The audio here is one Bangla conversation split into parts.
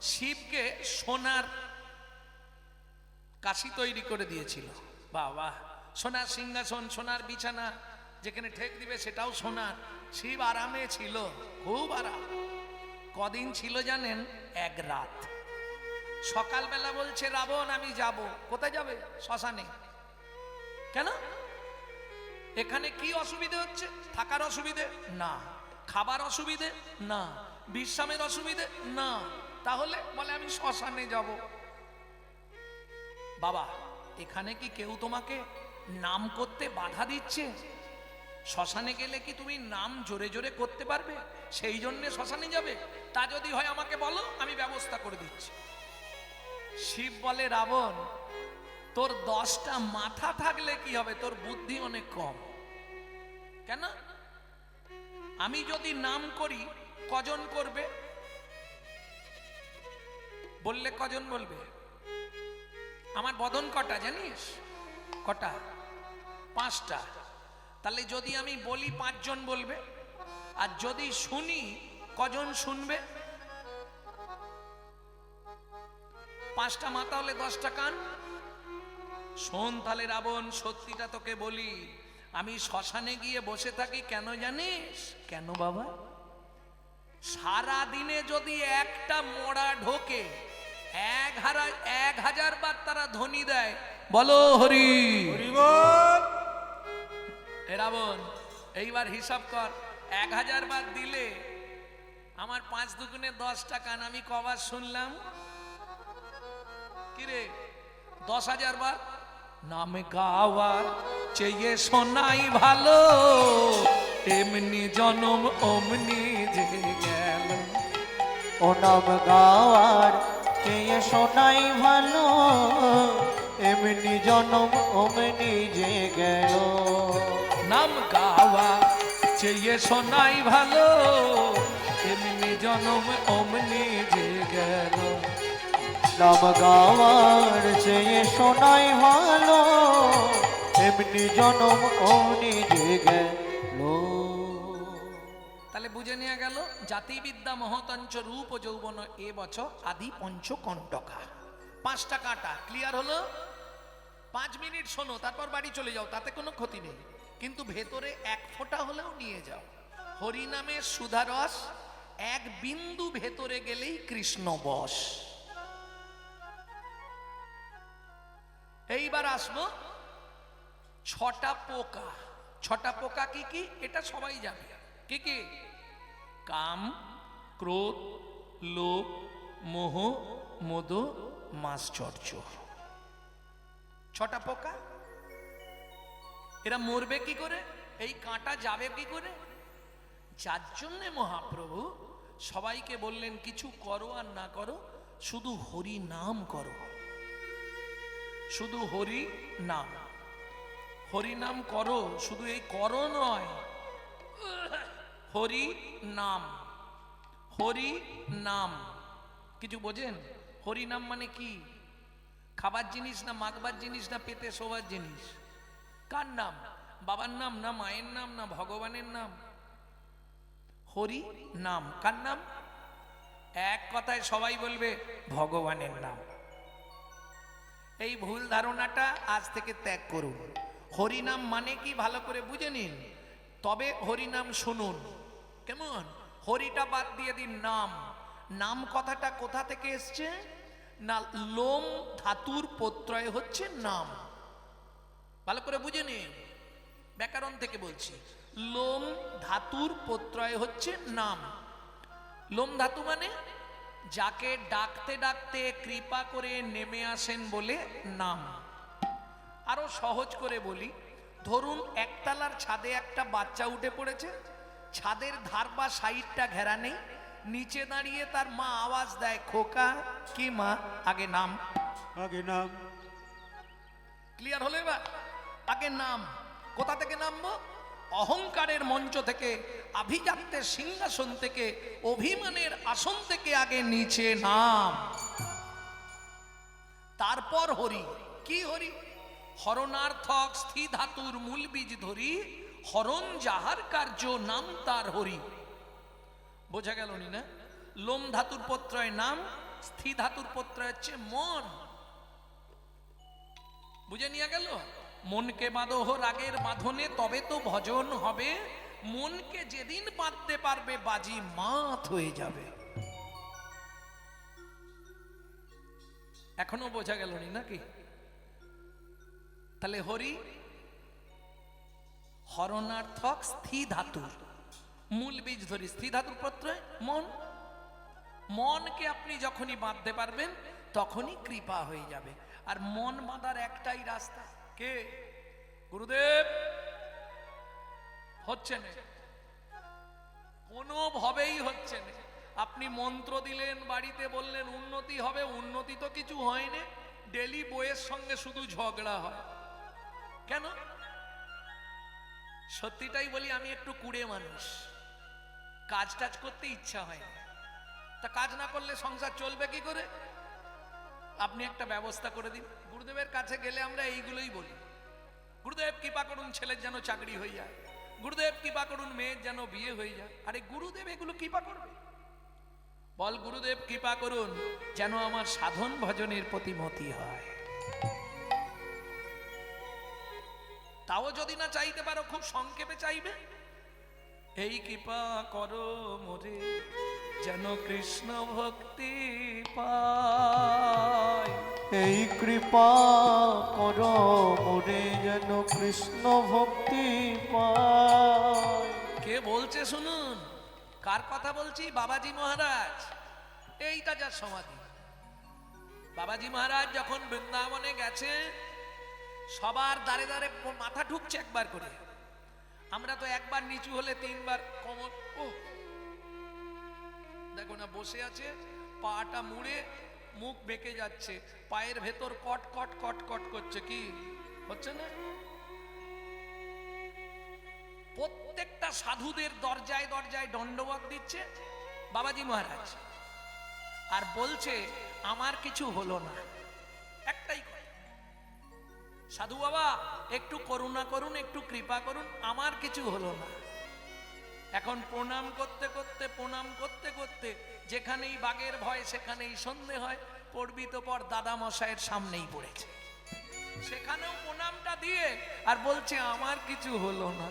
শিবকে সোনার কাশি তৈরি করে দিয়েছিল। বাবা, সোনার সিংহাসন, সোনার বিছানা, যেখানে ঠেক দিবে সেটাও সোনার। শিব আরামে ছিল, খুব আরাম। কদিন ছিল জানেন? এক রাত। সকালবেলা বলছে রাবণ আমি যাব। কোথায় যাবে? শ্মশানে। কেন? এখানে কি অসুবিধে হচ্ছে? থাকার অসুবিধে না, খাবার অসুবিধে না, বিশ্রামের অসুবিধে না। তাহলে বলে আমি শ্মশানে যাব। বাবা, এখানে কি কেউ তোমাকে নাম করতে বাধা দিচ্ছে? শ্মশানে গেলে কি তুমি নাম জোরে জোরে করতে পারবে? সেই জন্য শ্মশানে যাবে? তা যদি হয় আমাকে বলো, আমি ব্যবস্থা করে দিচ্ছি। শিব বলে রাবণ, তোর 10টা মাথা থাকলে কি হবে? তোর বুদ্ধি অনেক কম। কেন? আমি যদি নাম করি কজন করবে? বললে কজন বলবে? আমার বদন কটা জানিস? কটা? 5টা। তাহলে যদি আমি বলি 5 জন বলবে, আর যদি শুনি কজন শুনবে? 5টা মাথা হলে 10টা কান। শোন তাহলে রাবণ, সত্যিটা তোকে বলি, আমি শ্মশানে গিয়ে বসে থাকি কেন জানিস? কেন বাবা? সারা দিনে যদি একটা মোড়া ঢোকে 1000 বার তারা ধ্বনি দেয়, বলো হরি হরি বল। রাবণ, এইবার হিসাব কর, 1000 বার দিলে আমার 5 দুগুণে 10টা কান, আমি কবার শুনলাম? কিরে, 10,000 বার। নাম গাওয়ার চেয়ে শোনাই ভালো, এমনি জনম অমনি যে গেল। ও নাম গাওয়ার চেয়ে শোনাই ভালো, এমনি জনম অমনি যে গেল। নাম গাওয়া চেয়ে শোনাই ভালো, এমনি জনম অমনি যে গেল। নাম গাওয়ার চেয়ে শোনাই ভালো, এমনি জনম অমনি যে গেল। তাহলে বুঝে নেওয়া গেল, জাতিবিদ্যা মহতঞ্চ রূপ যৌবন এ বছর আদি পঞ্চকণ্টকা। 5টা কাঁটা ক্লিয়ার হলো? 5 মিনিট শোনো, তারপর বাড়ি চলে যাও, তাতে কোনো ক্ষতি নেই। কিন্তু ভেতরে 1 ফোঁটা হলেও নিয়ে যাও। হরি নামের সুধারস 1 বিন্দু ভেতরে গেলেই কৃষ্ণ বশ। এইবার আসবো 6টা পোকা। 6টা পোকা কি কি? এটা সবাই জানে। কি কি? কাম, ক্রোধ, লোভ, মোহ, মদ, মাশ্চর্য। 6টা পোকা। এরা মরবে কি করে? এই কাঁটা যাবে কি করে? যার জন্য মহাপ্রভু সবাইকে বললেন, কিছু করো আর না করো, শুধু হরি নাম করো। শুধু হরি নাম, হরি নাম করো। শুধু এই করো নয়, হরি নাম, হরি নাম। কিছু বোঝেন? হরি নাম মানে কি? খাবার জিনিস না, মাখবার জিনিস না, পেতে শোবার জিনিস? কার নাম? বাবার নাম না, মায়ের নাম না, ভগবানের নাম? হরি নাম। কার নাম? এক কথায় সবাই বলবে ভগবানের নাম। এই ভুল ধারণাটা আজ থেকে ত্যাগ করুন। হরিনাম মানে কি ভালো করে বুঝে নিন, তবে হরিনাম শুনুন। কেমন? হরিটা বাদ দিয়ে দিন, নাম। নাম কথাটা কোথা থেকে এসছে? না, লোম ধাতুর প্রত্যয় হচ্ছে নাম। ভালো করে বুঝে নিন, ব্যাকরণ থেকে বলছি। লোম ধাতুর প্রত্যয় হচ্ছে নাম। লোম ধাতু মানে যাকে ডাকতে ডাকতে কৃপা করে নেমে আসেন বলে নাম। আরো সহজ করে বলি, ধরুন একতলার ছাদে একটা বাচ্চা উঠে পড়েছে, ছাদের ধার বা সাইডটা ঘেরা নেই, নিচে দাঁড়িয়ে তার মা আওয়াজ দেয়, খোকা। কি মা? আগে নাম। আগে নাম। ক্লিয়ার হলো এবার? আগে নাম। কোথা থেকে নামবো? অহংকারের মঞ্চ থেকে, আভিজাত্যের সিংহাসন থেকে, অভিমানের আসন থেকে আগে নিচে নাম, তারপর হরি। কি হরি? হরণার্থক স্থি ধাতুর মূল বীজ ধরি, হরণ যাহার কার্য নাম তার হরি। বোঝা গেল নি না? লোম ধাতুর প্রত্যয় নাম, স্থি ধাতুর প্রত্যয় হচ্ছে মন। বুঝে নিয়ে গেল? মনকে বাঁধো রাগের বাঁধনে, তবে তো ভজন হবে। মনকে যেদিন বাঁধতে পারবে বাজি মাত হয়ে যাবে। এখনো বোঝা গেল নি নাকি? তাহলে হরি হরণার্থক স্থি ধাতুর মূল বীজ ধরি, স্থি ধাতুর প্রত্যয় মন। মনকে আপনি যখনই বাঁধতে পারবেন তখনই কৃপা হয়ে যাবে। আর মন বাঁধার একটাই রাস্তা, কে? গুরুদেব। হচ্ছে না, কোনোভাবেই হচ্ছে না। আপনি মন্ত্র দিলেন, বাড়িতে বললেন উন্নতি হবে, উন্নতি তো কিছু হয়নি। ডেলি বইয়ের সঙ্গে শুধু ঝগড়া হয়। কেন? সত্যিটাই বলি, আমি একটু কুড়ে মানুষ, কাজ টাজ করতে ইচ্ছা হয় না। তা কাজ না করলে সংসার চলবে কি করে? আপনি একটা ব্যবস্থা করে দিন। গুরুদেবের কাছে গেলে আমরা এইগুলোই বলি, গুরুদেব কৃপা করুন ছেলের যেন চাকরি হয়ে যায়, গুরুদেব কৃপা করুন মেয়ের যেন বিয়ে হয়ে যায়। আরে গুরুদেব এগুলো কৃপা করবে? বল গুরুদেব কৃপা করুন যেন আমার সাধন ভজনের প্রতিমতি হয়। তাও যদি না চাইতে পারো, খুব সংক্ষেপে চাইবে, এই কৃপা করো মোরে যেন কৃষ্ণ ভক্তি পাই। এই কৃপা করো মোরে যেন কৃষ্ণ ভক্তি পায়। কে বলছে শুনুন? কার কথা বলছি? বাবাজি মহারাজ। এইটা যার সমাধি। বাবাজি মহারাজ যখন বৃন্দাবনে গেছে, সবার দাঁড়ে দাঁড়ে মাথা ঠুকছে একবার করে। আমরা তো একবার নিচু হলে তিনবার কোমর। ও দেখো না, বসে আছে, পাটা মুড়ে মুখ বেঁকে যাচ্ছে, পায়ের ভেতর কট কট কট কট করছে। কি হচ্ছে না? প্রত্যেকটা সাধুদের দরজায় দরজায় দণ্ডবত দিচ্ছে বাবাজি মহারাজ, আর বলছে আমার কিছু হলো না। একটাই কথা, সাধু বাবা একটু করুণা করুন, একটু কৃপা করুন, আমার কিছু হলো না। এখন প্রণাম করতে করতে প্রণাম করতে করতে যেখানেই বাঘের ভয় সেখানেই সন্ধে হয়। পড়বি তো পর দাদা মশাইয়ের সামনেই পড়েছে, সেখানেও প্রণামটা দিয়ে আর বলছে আমার কিছু হলো না।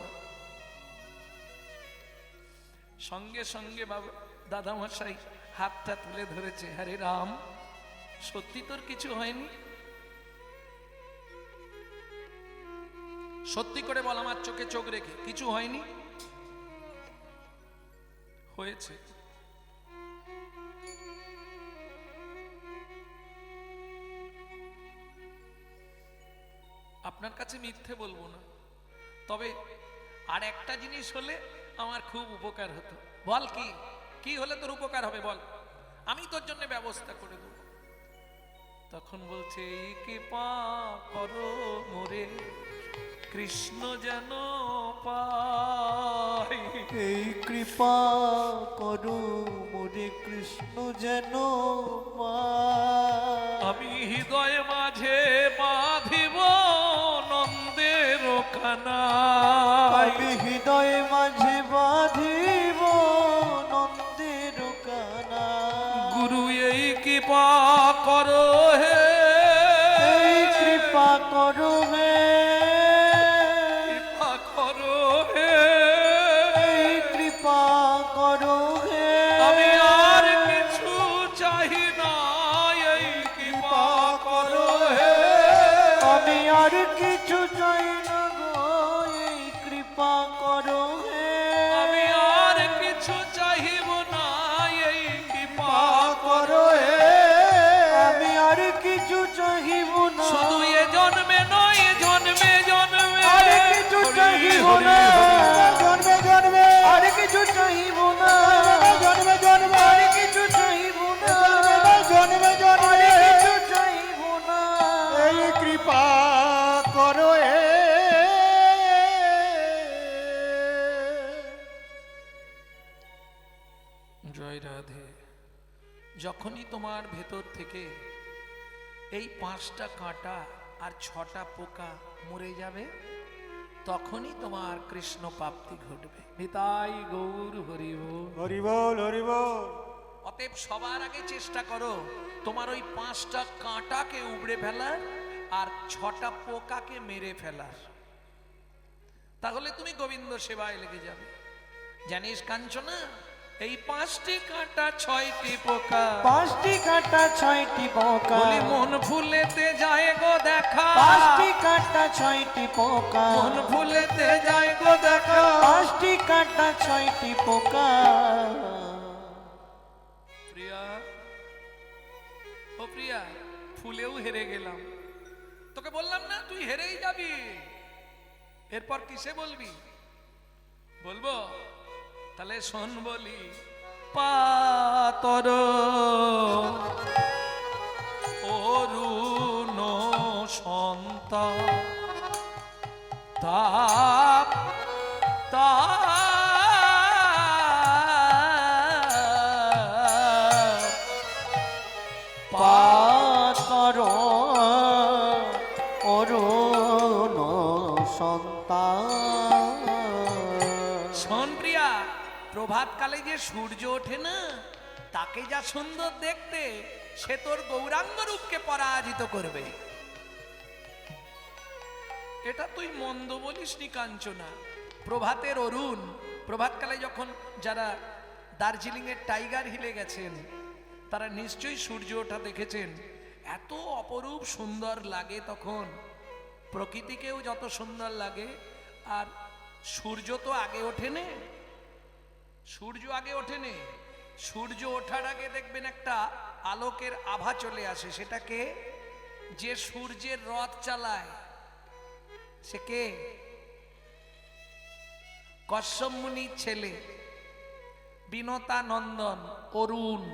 সঙ্গে সঙ্গে বাবা দাদা মশাই হাতটা তুলে ধরেছে, হরে রাম সত্যি তোর কিছু হয়নি? সত্যি করে বল, আমার চোখে চোখ রেখে, কিছু হয়নি? হয়েছে। আপনার কাছে মিথ্যে বলবো না, তবে আর একটা জিনিস হলে আমার খুব উপকার হতো। বল কি? কি হলে তোর উপকার হবে বল, আমি তোর জন্য ব্যবস্থা করে দেব। তখন বলছে এই কৃপা করো মোরে কৃষ্ণ যেন পাই। এই কৃপা করো মোরে কৃষ্ণ যেন পাই। আমি হৃদয় মাঝে বাঁধিব নন্দের খানা। আমি হৃদয় মাঝে বাঁধিব নন্দের কানা। গুরু এই কৃপা করো হে, এই কৃপা করো হে, কৃপা করো হে, এই কৃপা করো হে। আমি আর কিছু চাহি না, এই কৃপা করো হে। আমি আর কিছু চাই না গো, এই কৃপা করো হে। আমি আর কিছু চাহিব না, এই কৃপা করো হে। আমি আর কিছু চাহিব না, শুধু এ জন্মে নয়, জন্মে জন্মে আর কিছু চাহিব না, জন্মে জন্মে আর কিছু চাহিব না, জন্মে জন্মে আর কিছু চাহিব না, জন্মে জন্মে আর কিছু চাহিব না। এই কৃপা করো হে। জয় রাধে। যখনই তোমার ভেতর থেকে এই 5টা কাঁটা আর 6টা পোকা মরে যাবে, তখনই তোমার কৃষ্ণ প্রাপ্তি ঘটবে। নিতাই গৌর হরি বল। হরি বল, হরি বল। অতএব সবার আগে চেষ্টা করো তোমার ওই 5টা কাঁটাকে উবড়ে ফেলার আর 6টা পোকাকে মেরে ফেলার, তাহলে তুমি গোবিন্দ সেবায় লেগে যাবে। জানিস কাঞ্চনা, এই 5টি কাঁটা 6টি পোকা, 5টি কাঁটা 6টি পোকা, বলি মন ফুলেতে যায় গো দেখা, 5টি কাঁটা 6টি পোকা, মন ফুলেতে যায় গো দেখা। 5টি কাঁটা 6টি পোকা। প্রিয়া, ও প্রিয়া, ফুলেও হেরে গেলাম। তোকে বললাম না তুই হেরেই যাবি, এরপর কিসে বলবি? বলবো? তাহলে শোন বলি, পাতর অরুণ সন্তান তাপ পাতর অরুণ সন্তান। শোন প্রিয়া, প্রভাতকালে যে সূর্য ওঠে না, তাকে যা সুন্দর দেখতে, সে তোর গৌরাঙ্গ রূপকে পরাজিত করবে। এটা তুই মন্দ বলিসনি কাঞ্চনা। প্রভাতের অরুণ, প্রভাতকালে যখন যারা দার্জিলিং এর টাইগার হিলে গেছেন, তারা নিশ্চয়ই সূর্য ওঠা দেখেছেন। এত অপরূপ সুন্দর লাগে তখন, প্রকৃতিকেও যত সুন্দর লাগে। আর সূর্য তো আগে ওঠেনে, সূর্য আগে ওঠেনে, সূর্য ওঠার আগে দেখবেন একটা আলোকের আভা চলে আসে। সেটাকে যে সূর্যের রথ চালায় সে কে? কশ্যপ মুনির ছেলে বিনতা নন্দন অরুণ,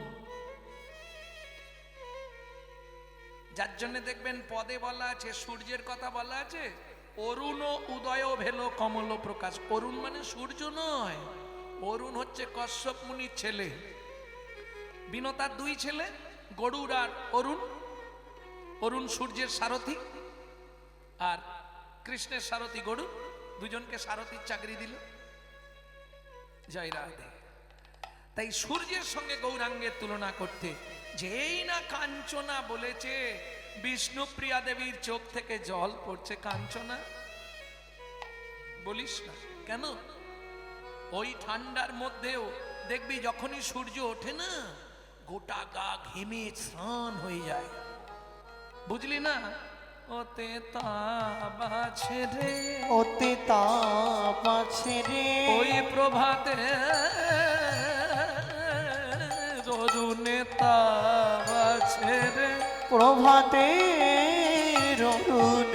যার জন্য দেখবেন পদে বলা আছে, সূর্যের কথা বলা আছে, অরুণ উদয় ভেল কমল প্রকাশ। অরুণ মানে সূর্য নয়, অরুণ হচ্ছে কশ্যপ মুনির ছেলে। বিনতার 2 ছেলে, গরুর আর অরুণ। অরুণ সূর্যের সারথি আর কৃষ্ণের সারথি গরু, দুজনকে সারথির চাকরি দিল। জয় রাধে। তাই সূর্যের সঙ্গে গৌরাঙ্গের তুলনা করতে, যেই না কাঞ্চনা বলেছে, বিষ্ণুপ্রিয়া দেবীর চোখ থেকে জল পড়ছে। কাঞ্চনা বলিস না কেন? ওই ঠান্ডার মধ্যেও দেখবি যখনই সূর্য ওঠে না, গোটা গা ঘেমে স্নান হয়ে যায়। বুঝলি না? ওতে তাপ আছে রে, ওতে তাপ আছে রে, ওই প্রভাতে অরুণে তাপ আছে রে, প্রভাতে অরুণ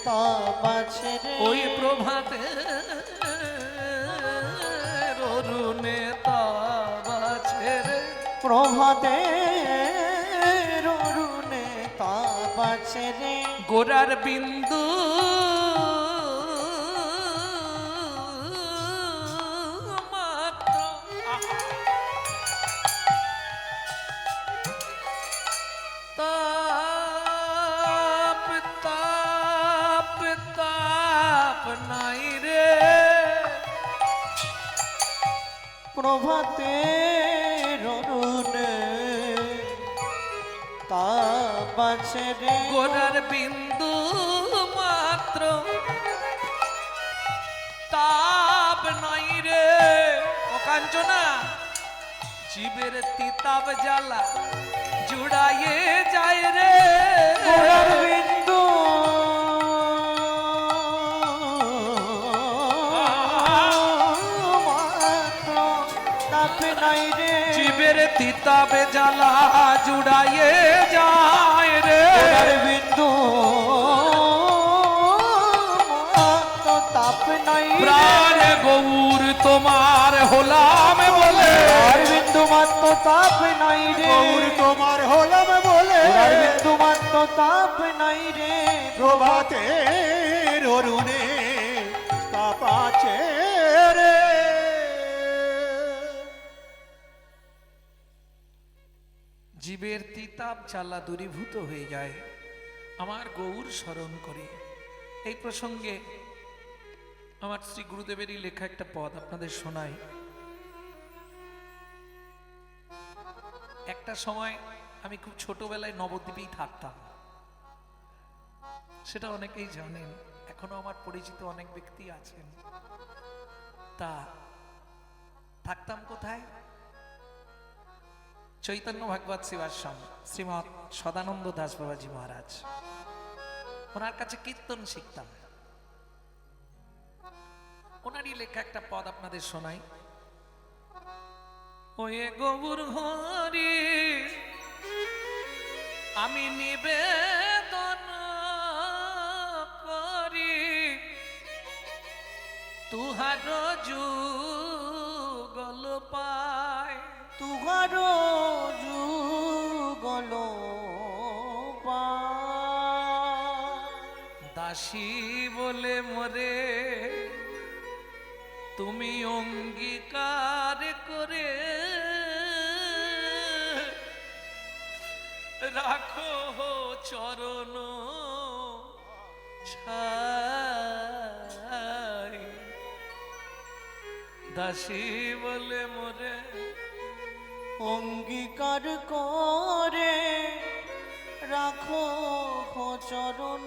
তাপ আছে রে, ওই প্রভাতে অরুণে তাপ আছে রে, প্রভাতে অরুণ তাপ আছে রে। গোরার বিন্দু মাত্র তাপ তাপ তাপ নাই রে, প্রভাতে অরুণ তাপ আছে রে। গোরার বিন্দু মাত্র তাপ নাই রে। ও কাঞ্চনা, জীবের তিতাব জ্বালা জুড়াইয়ে যায় রে, গোরার বিন্দু মাত্র তাপ নাই রে, জীবের তিতাব জ্বালা জুড়াইয়ে যায় রে, গোরার বিন্দু মাত্র তাপ নাই রে। প্রাণ গৌর তোমার হলাম বলে, গোরার বিন্দু মাত্র তাপ নাই রে, গৌর তোমার হলাম বলে, গোরার বিন্দু মাত্র তাপ নাই রে। প্রভাতের অরুণে তাপ আছে রে। জীবের তিতাব জ্বালা দূরীভূত হয়ে যায় আমার গৌর স্মরণ করে। এই প্রসঙ্গে আমার শ্রী গুরুদেবেরই লেখা একটা পদ আপনাদের শোনাই। একটা সময় আমি খুব ছোটবেলায় নবদ্বীপেই থাকতাম, সেটা অনেকেই জানেন, এখনো আমার পরিচিত অনেক ব্যক্তি আছেন। তা থাকতাম কোথায়? চৈতন্য ভাগবত সেবাশ্রম, শ্রীমৎ সদানন্দ দাস বাবাজি মহারাজ, ওনার কাছে কীর্তন শিখতাম। ওনারই লেখা একটা পদ আপনাদের শোনাই। ওয়ে গৌর হরি আমি নিবেদন করি, তুহার যুগল পায়, তুহার যুগল দাসী বলে মরে তুমি অঙ্গীকার করে রাখো চরণ ছায়, দাসী বলে মরে অঙ্গীকার করে রাখো চরণ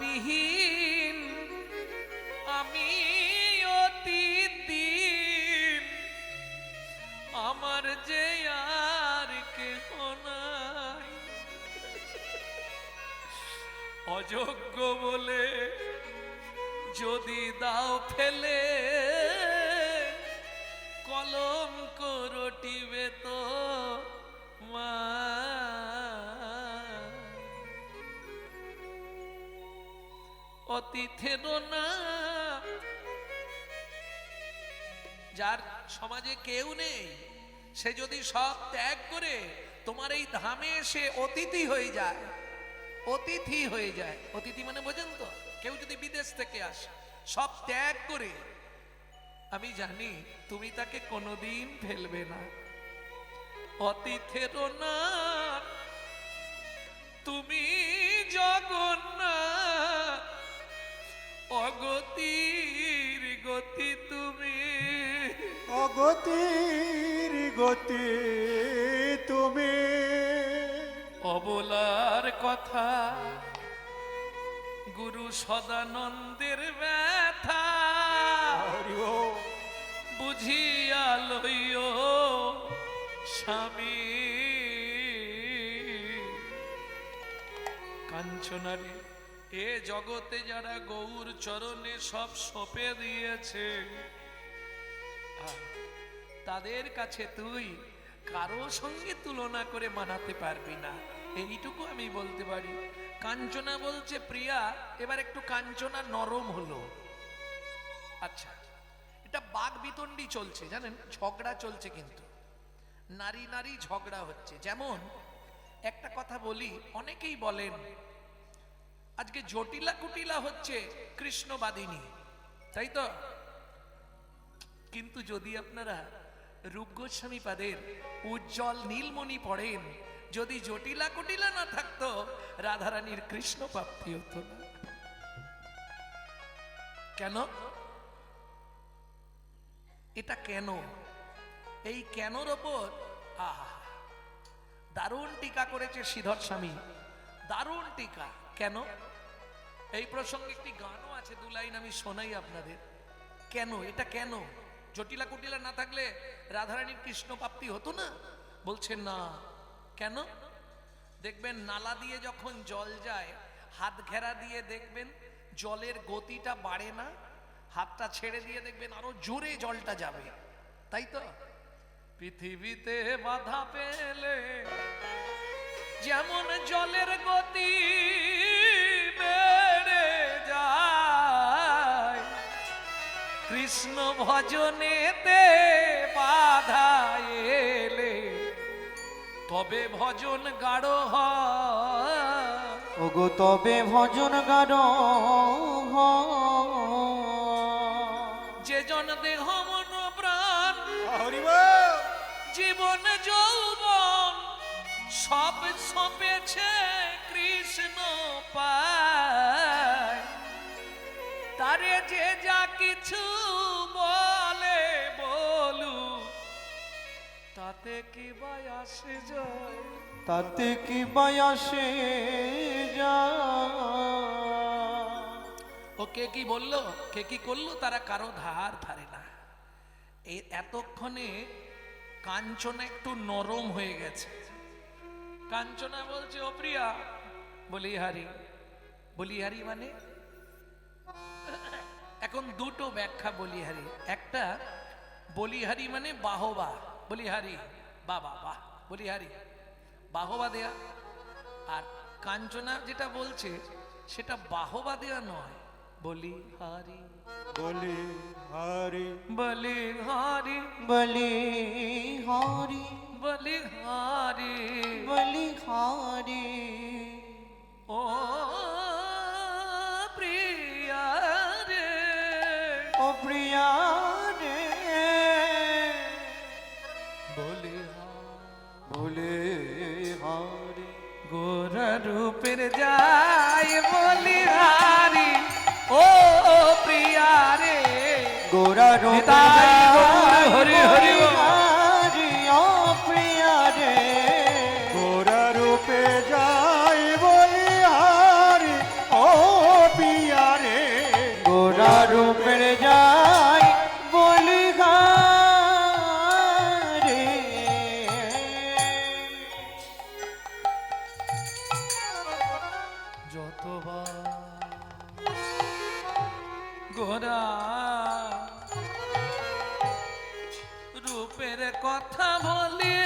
যোগ্যতাবিহীন আমি অতি দিন, আমার যে আর কেহ নাই, অযোগ্য বলে যদি দাও ফেলে কলঙ্ক রটিবে তো মা। অতিথের না যার সমাজে কেউ নেই, সে যদি সব ত্যাগ করে তোমার এই ধামে এসে অতিথি হয়ে যায়, অতিথি হয়ে যায়, অতিথি মানে বোঝেন তো, কেউ যদি বিদেশ থেকে আসে সব ত্যাগ করে, আমি জানি তুমি তাকে কোনোদিন ফেলবে না। অতিথের না তুমি জগন্নাথ, অগতির গতি তুমি, অগতির গতি তুমি, অবলার কথা গুরু সদানন্দের ব্যথা হরি বল। বুঝিয়া লইও স্বামী। কাঞ্চনারে এ জগতে যারা গৌর চরণে সব সঁপে দিয়েছে, তাদের কাছে তুই কারো সঙ্গে তুলনা করে মানাতে পারবি না, এইটুকু আমি বলতে পারি। কাঞ্চনা বলছে প্রিয়া, এবার একটু কাঞ্চনা নরম হলো। আচ্ছা, এটা বাগ বিতণ্ডি চলছে, জানেন, ঝগড়া চলছে, কিন্তু নারী নারী ঝগড়া হচ্ছে। যেমন একটা কথা বলি, অনেকেই বলেন আজকে জটিলা কুটিলা হচ্ছে কৃষ্ণবাদিনী, তাই তো? কিন্তু যদি আপনারা রূপ গোস্বামী পাদের উজ্জ্বল নীলমণি পড়েন, যদি জটিলা কুটিলা না থাকতো রাধারানীর কৃষ্ণ প্রাপ্তি হতো না। কেন? এটা কেন? এই কেনর ওপর আহা দারুণ টিকা করেছে শ্রীধর স্বামী, দারুণ টিকা। কেন? এই প্রসঙ্গে একটি গানও আছে, দু লাইন আমি শোনাই আপনাদের। কেন এটা কেন? জটিলা কুটিলা না থাকলে রাধারানীর কৃষ্ণ প্রাপ্তি হতো না? বলছেন না। কেন? দেখবেন নালা দিয়ে যখন জল যায়, হাত ঘেরা দিয়ে দেখবেন জলের গতিটা বাড়ে না, হাতটা ছেড়ে দিয়ে দেখবেন আরো জোরে জলটা যাবে, তাই তো? পৃথিবীতে বাধা পেলে যেমন জলের গতি বেড়ে যায়, কৃষ্ণ ভজনেতে বাধা এলে তবে ভজন গাঢ় হয়। ওগো তবে ভজন গাঢ় যে জন দেহ মন প্রাণ হরি বল। জীবন যৌবন সব সঁপেছে কৃষ্ণ পায়, তারে যে যা কিছু বলে বলু, তাতে কি বা আসে যায়? তাতে কি বয়সে যা ও কে কি বললো, কে কি করলো, তারা কারো ধার ধারে না। এই এতক্ষণে কাঞ্চনা একটু নরম হয়ে গেছে। কাঞ্চনা বলছে, ও প্রিয়া। বলিহারি, বলিহারি মানে এখন দুটো ব্যাখ্যা বলিহারি। একটা, বলিহারি মানে বাহবা, বলিহারি বাবা বাহ, বলিহারি বাহবা দেয়া। আর কাঞ্চনা যেটা বলছে সেটা বাহবা দেয়া নয়, বলিহারি বলি হরি বলিহারি বলি হরি বলিহারি। বলি হরি ও প্রিয়া রে, ও প্রিয়া রে ভুলে হরি গোরা রূপের যাই বলিহারি, ও প্রিয়া রে। গোরা নিতাই গৌর হরি হরি বল। হরি ও প্রিয়া রে গোরা রূপে যাই বলি হরি ও পিয়া রে। গোরা রূপের যাই বলি হরি যতবার গোরা রূপের কথা বলি,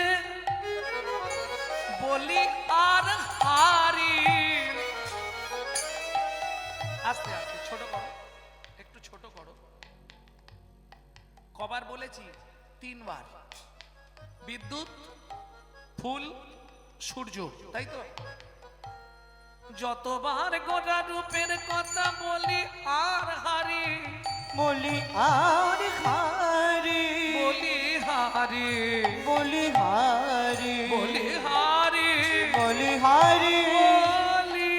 বলি আর হারি। আস্তে আস্তে ছোট করো, একটু ছোট করো। কবার বলেছি? 3 বার। বিদ্যুৎ, ফুল, সূর্য, তাই তো? যতবার গোরা রূপের কথা বলি আর হারি, বলি আর হারি বলি হারি বলি হারি বলি হারি বলি হারি বলি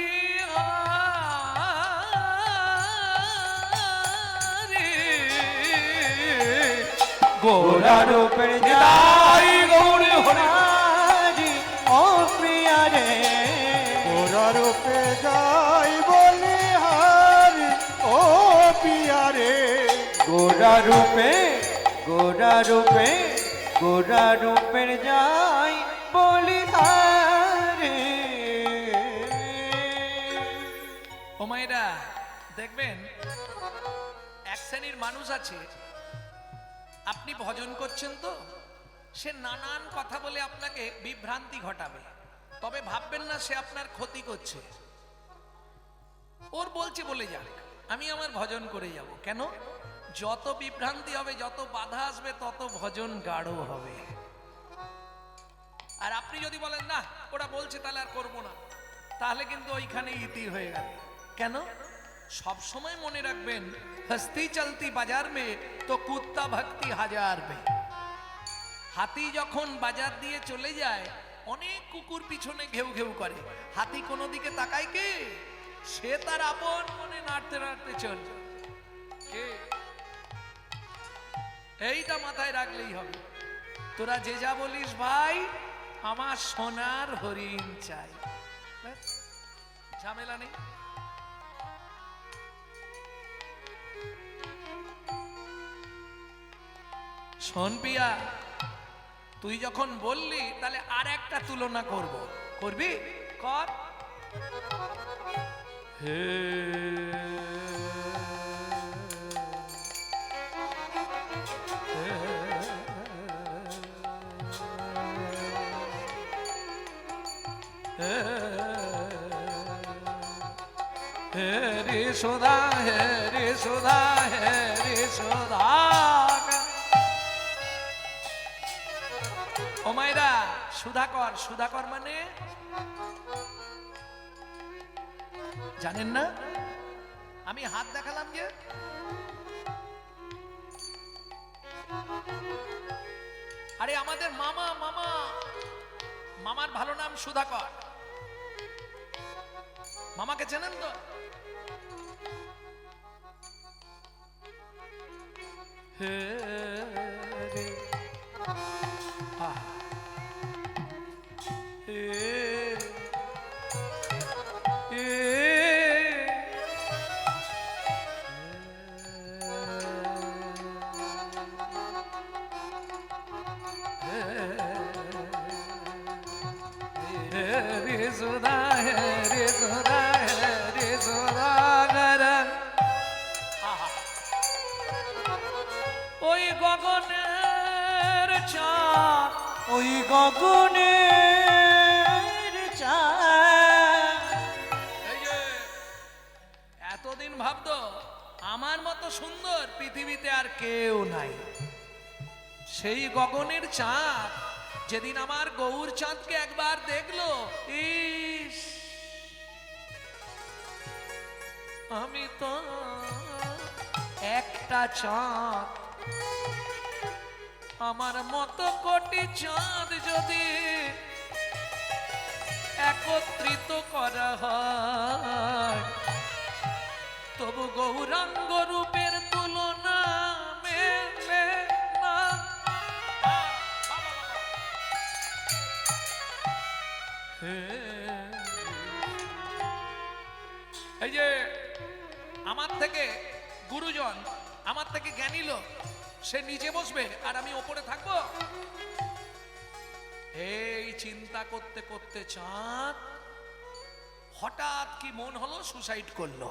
হারি। গোরা রূপের নিতাই গৌর হরি। হরি ও প্রিয়া রে গোরা রূপে যাই বলি হরি ও পিয়া রে। গোরা রূপে গোরা রূপে গোরা রূপের যাই বলি হারি ও মায়েরা, দেখবেন এক শ্রেণীর মানুষ আছে, আপনি ভজন করছেন তো, সে নানান কথা বলে আপনাকে বিভ্রান্তি ঘটাবে, তবে ভাববেন না সে আপনার ক্ষতি করছে। ওর বলছে বলে যাক, আমি আমার ভজন করে যাব। কেন? যত বিভ্রান্তি হবে, যত বাধা আসবে, তত ভজন গাঢ় হবে। আর আপনি যদি বলেন না ওরা বলছে তাহলে আর করবো না, তাহলে কিন্তু ওইখানে ইতি হয়ে গেল। কেন? সব সময় মনে রাখবেন, হস্তি চলতি বাজার মে তো কুত্তা ভক্তি হাজার মে। হাতি যখন বাজার দিয়ে চলে যায়, অনেক কুকুর পিছনে ঘেউ ঘেউ করে। হাতি কোনো দিকে তাকায় কে? সে তার আপন মনে নাড়তে নাড়তে চল। কে? এইটা মাথায় রাখলেই হবে। তোরা যে যা বলিস ভাই, আমার সোনার হরিণ চাই, ব্যাস, ঝামেলা নেই। শোন পিয়া, তুই যখন বললি তাহলে আর একটা তুলনা করব। করবি? কর। হে হে রে সুধা, হে রে সুধা, হে রে সুধা। ও মায়েরা, সুধাকর, সুধাকর মানে জানেন না? আমি হাত দেখালাম যে, আরে আমাদের মামা, মামা, মামার ভালো নাম সুধাকর। মামাকে চেনেন তো? হে রে আহ হে রে সুধা রে সুধা রে সুধাগর ওই গগনের চাঁদ ওই গগনের চাঁদ এই যে এতদিন ভাবতো আমার মতো সুন্দর পৃথিবীতে আর কেউ নাই। সেই গগনের চাঁদ যেদিন আমার গৌর চাঁদকে একবার দেখলো, ইস আমি তো একটা চাঁদ, আমার মতো কোটি চাঁদ যদি একত্রিত করা হয়, তবু গৌরাঙ্গ রূপের তুলনা মেলে না। এই যে আমার থেকে গুরুজন, আমার থেকে জ্ঞানী লোক, সে নিচে বসবে আর আমি ওপরে থাকবো, এই চিন্তা করতে করতে চাঁদ হঠাৎ কি মন হলো সুসাইড করলো।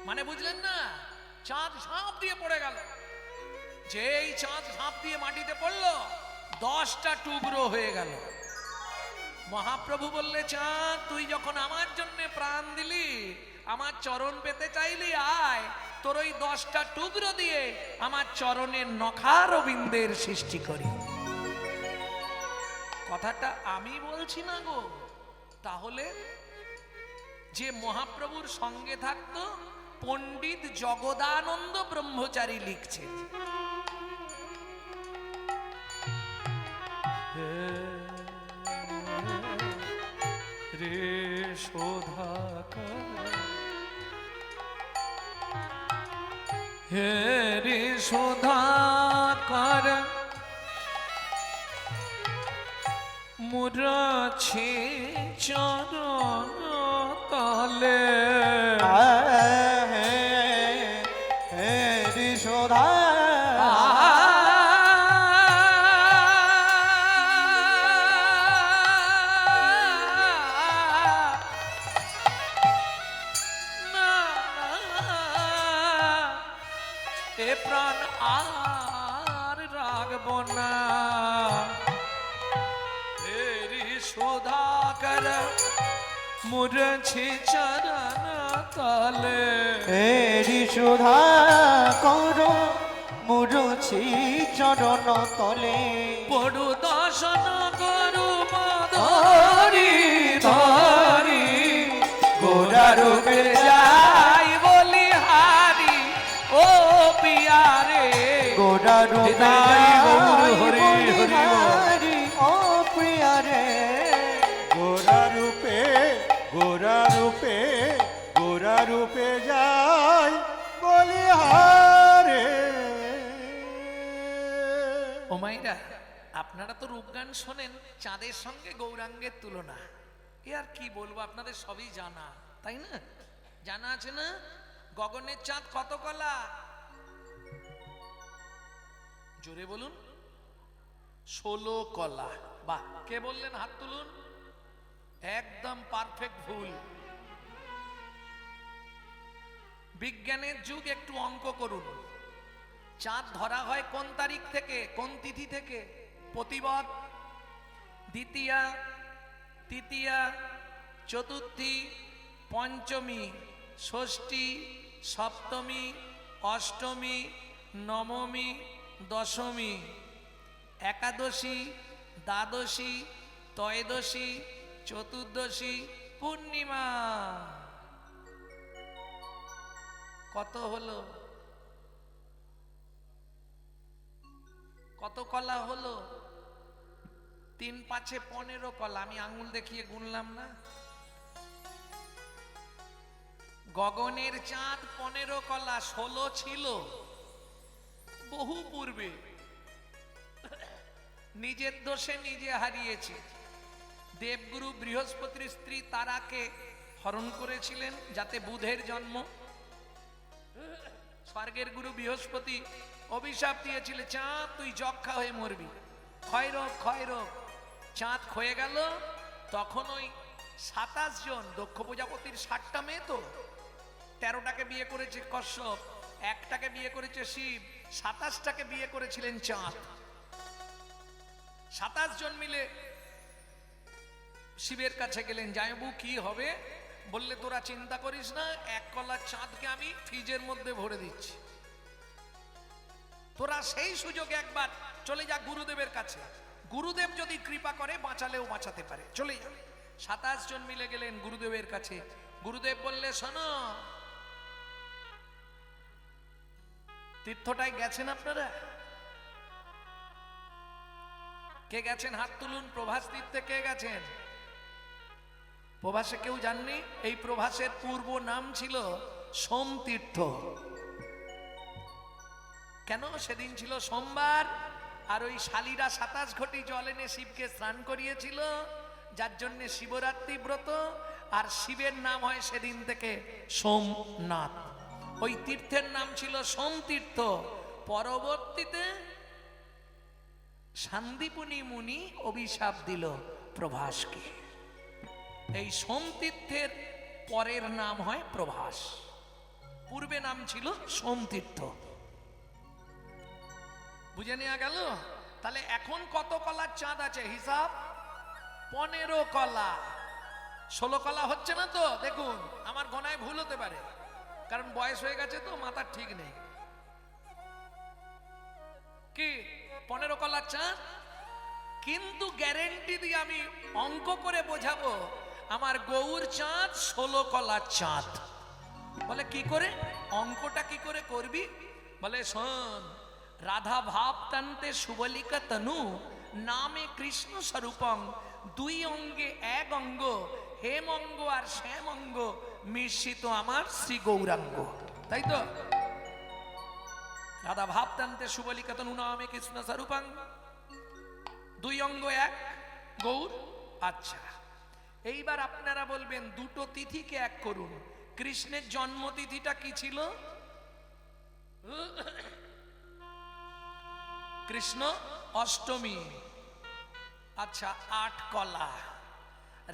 মানে বুঝলেন না, চাঁদ ঝাঁপ দিয়ে পড়ে গেল। যেই চাঁদ ঝাঁপ দিয়ে মাটিতে পড়লো, 10টা টুকরো হয়ে গেল। মহাপ্রভু বললে, চাঁদ তুই যখন আমার জন্য প্রাণ দিলি, আমার চরণ পেতে চাইলি, আয় তোর ওই 10টা টুকরো দিয়ে আমার চরণের নখারবিন্দের সৃষ্টি করি। কথাটা আমি বলছি না গো, তাহলে যে মহাপ্রভুর সঙ্গে থাকতো পণ্ডিত জগদানন্দ ব্রহ্মচারী লিখছেন, রে শোধাকার হে রে শোধাকার মুরাছে চরণ তলে ঋষধা এ প্রাণ আর রাখব না। হেরি সুধাকর মুরছি চরণ তলে ঋষধা কর মুরছি চরণ তলে পড়ু দর্শন করু ধরি ধরি গোরা রূপে যাই বলি হারি ও পিয়ারে গোরা রূপে গৌর হরি হরি হরি ও প্রিয়া রে গোরা রূপে গোরা রূপে গোরা রূপে যাই বলি হারে। ও মাইরা, আপনারা তো রূপগান শোনেন, চাঁদের সঙ্গে গৌরাঙ্গের তুলনা, এ আর কি বলবো, আপনাদের সবই জানা, তাই না? জানা আছে না গগনের চাঁদ কত কলা? জোরে বলুন। 16 কলা। বাহ, কে বললেন হাত তুলুন। একদম পারফেক্ট ভুল। বিজ্ঞানের যুগ, একটু অঙ্ক করুন। চাঁদ ধরা হয় কোন তারিখ থেকে, কোন তিথি থেকে? প্রতিপদ, দ্বিতীয়া, তৃতীয়া, চতুর্থী, পঞ্চমী, ষষ্ঠী, সপ্তমী, অষ্টমী, নবমী, দশমী, একাদশী, দ্বাদশী, ত্রয়োদশী, চতুর্দশী, পূর্ণিমা। কত হলো? কত কলা হলো? 3 5 15 কলা। আমি আঙুল দেখিয়ে গুনলাম না। গগনের চাঁদ 15 কলা 16 ছিল বহু পূর্বে, নিজের দোষে নিজে হারিয়েছে। দেবগুরু বৃহস্পতির স্ত্রী তারাকে হরণ করেছিলেন যাতে বুধের জন্ম। স্বর্গের গুরু বৃহস্পতি অভিশাপ দিয়েছিল, চাঁদ তুই যক্ষা হয়ে মরবি, ক্ষয় রোগ ক্ষয় রোগ। চাঁদ ক্ষয়ে গেল, তখন ওই 27 জন, দক্ষ প্রজাপতির 60টা মেয়ে তো, 13টাকে বিয়ে করেছে কশ্যপ, একটাকে বিয়ে করেছে শিব, 27টাকে বিয়ে করেছিলেন চাঁদ। 27 জন মিলে শিবের কাছে গেলেন, জায়বু কি হবে? বললে তোরা চিন্তা করিস না, 1 কলার চাঁদকে আমি ফ্রিজের মধ্যে ভরে দিচ্ছি, তোরা সেই সুযোগে একবার চলে যা গুরুদেবের কাছে, গুরুদেব যদি কৃপা করে বাঁচালেও বাঁচাতে পারে, চলে যা। 27 জন মিলে গেলেন গুরুদেবের কাছে। গুরুদেব বললে, শোনো, তীর্থটায় গেছেন আপনারা? কে গেছেন হাত তুলুন। প্রভাস তীর্থে কে গেছেন? প্রভাসে কেউ জাননি? এই প্রভাসের পূর্ব নাম ছিল সোম তীর্থ। কেন? সেদিন ছিল সোমবার, আর ওই শালীরা 27 ঘটি জল এনে শিবকে স্নান করিয়েছিল, যার জন্য শিবরাত্রি ব্রত, আর শিবের নাম হয় সেদিন থেকে সোমনাথ। ওই তীর্থের নাম ছিল সোম তীর্থ। পরবর্তীতে শান্তিপুনি মুনি অভিশাপ দিল প্রভাসকে। এই সোম তীর্থের পরের নাম হয় প্রভাস, পূর্বে নাম ছিল সোম তীর্থ। বুঝে নেওয়া গেল? তাহলে এখন কত কলার চাঁদ আছে হিসাব? 15 কলা। 16 কলা হচ্ছে না তো? দেখুন, আমার গণায় ভুল হতে পারে, কারণ বয়স হয়ে গেছে তো, মাথার ঠিক নেই। কি 15 কলার চাঁদ? কিন্তু গ্যারেন্টি দিয়ে আমি অঙ্ক করে বোঝাবো, আমার গৌর চাঁদ 16 কলার চাঁদ। বলে কি করে? অঙ্কটা কি করে করবি? বলে শোন, রাধা ভাব টানতে সুবলিকা তনু নামে কৃষ্ণ স্বরূপং, 2 অঙ্গে 1 অঙ্গ, হেম অঙ্গ আর শ্যাম অঙ্গ মিশ্রিত আমার শ্রী গৌরাঙ্গ। তাই তো? রাধা ভাব টানতে সুবলিকা তনু নামে কৃষ্ণ স্বরূপং, 2 অঙ্গ 1 গৌর। আচ্ছা, এইবার আপনারা বলবেন দুটো তিথিকে এক করুন। কৃষ্ণের জন্মতিথিটা কি ছিল? কৃষ্ণ অষ্টমী। আচ্ছা, 8 কলা।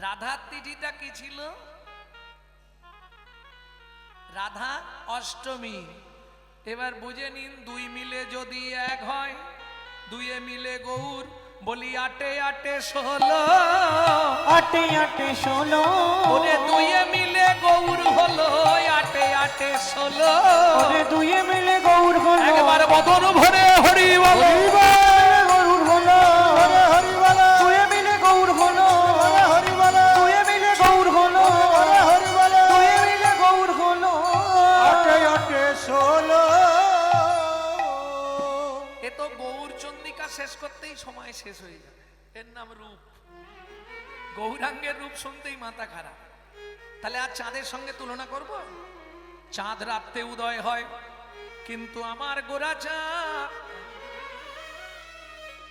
রাধার তিথিটা কি ছিল? রাধা অষ্টমী। এবার বুঝে নিন, 2 মিলে যদি 1 হয়, 2 মিলে গৌর। বলি 8 8 16, 8 8 16, ওরে 2 মিলে গৌর হলো 8 8 16। ওরে 2 মিলে গৌর হলো, একবার বদন ভরে হরি বল, গৌর হলো, হরে হরি বলো। 2 মিলে গৌর হলো, হরে হরি বলো। 2 মিলে গৌর হলো, হরে হরি বলো। 2 মিলে গৌর হলো, 8 8 16। এ তো গৌর চন্দ্রিকা শেষ করতেই সময় শেষ হয়ে যাবে। এর নাম রূপ। গৌরাঙ্গের রূপ শুনতেই মাথা খারাপ। তাহলে আর চাঁদের সঙ্গে তুলনা করব? চাঁদ রাতে উদয় হয়, কিন্তু আমার গোরা চাঁদ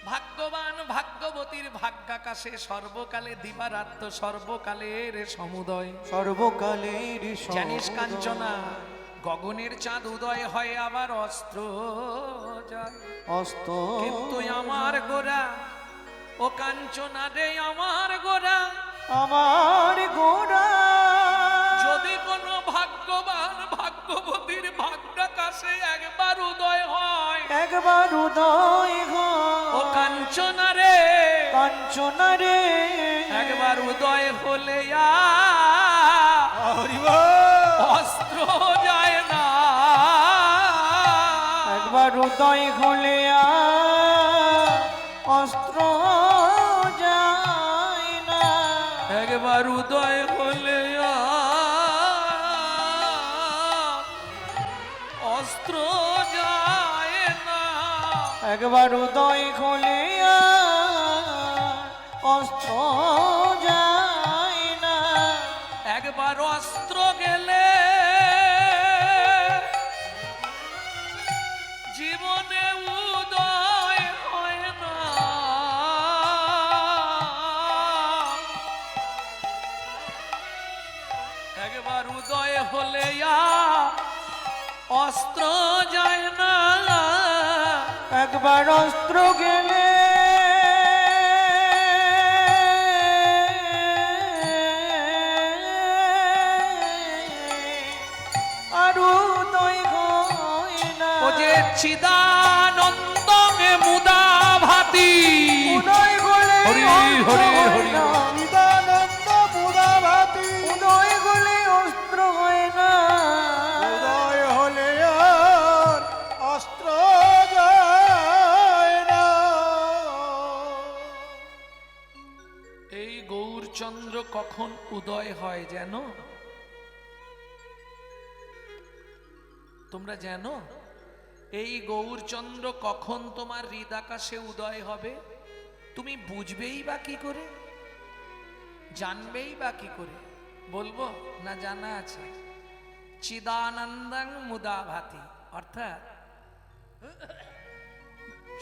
ভাগ্যবান ভাগ্যবতীর ভাগ্যাকাশে সর্বকালে দিবারাত্র, সর্বকালের সমুদয়। সর্বকালের জানিস কাঞ্চনা, গগনের চাঁদ উদয় হয় আবার অস্ত্র যায়, অস্ত, কিন্তু আমার গোরা, ও কাঞ্চনা রে আমার গোরা, আমার গোরা যদি কোনো ভাগ্যবান ভাগ্যবতীর ভাগ্যাকাশে একবার উদয় হয়, একবার উদয় ও হয়, কাঞ্চনা রে, কাঞ্চনা রে, একবার উদয় হলে হরি বল। অস্ত্র যায় না, একবার উদয় হলে অস্ত্র যায় না, একবার উদয় হলে অস্ত্র যায় না, একবার উদয় হলে অস্ত্র যায় না, একবার অস্ত্র গেলে একবার অস্ত্র গেলে আর উদয় হয় না। ও যে চিদানন্দ মুদা ভাতি উদয় হলে হরি অস্ত্র হরি হয় হরি। না। চিদানন্দ মুদাভাতি উদয় হলে অস্ত্র হয় না। উদয় হলে আর অস্ত্র যায় না। এই গৌরচন্দ্র কখন উদয় হয় জানো? তোমরা জানো এই গৌরচন্দ্র কখন তোমার হৃদাকাশে উদয় হবে? তুমি বুঝবেই বা কি করে, জানবেই বা কি করে? বলবো না জানা আছে? চিদানন্দং মুদা ভাতি, অর্থাৎ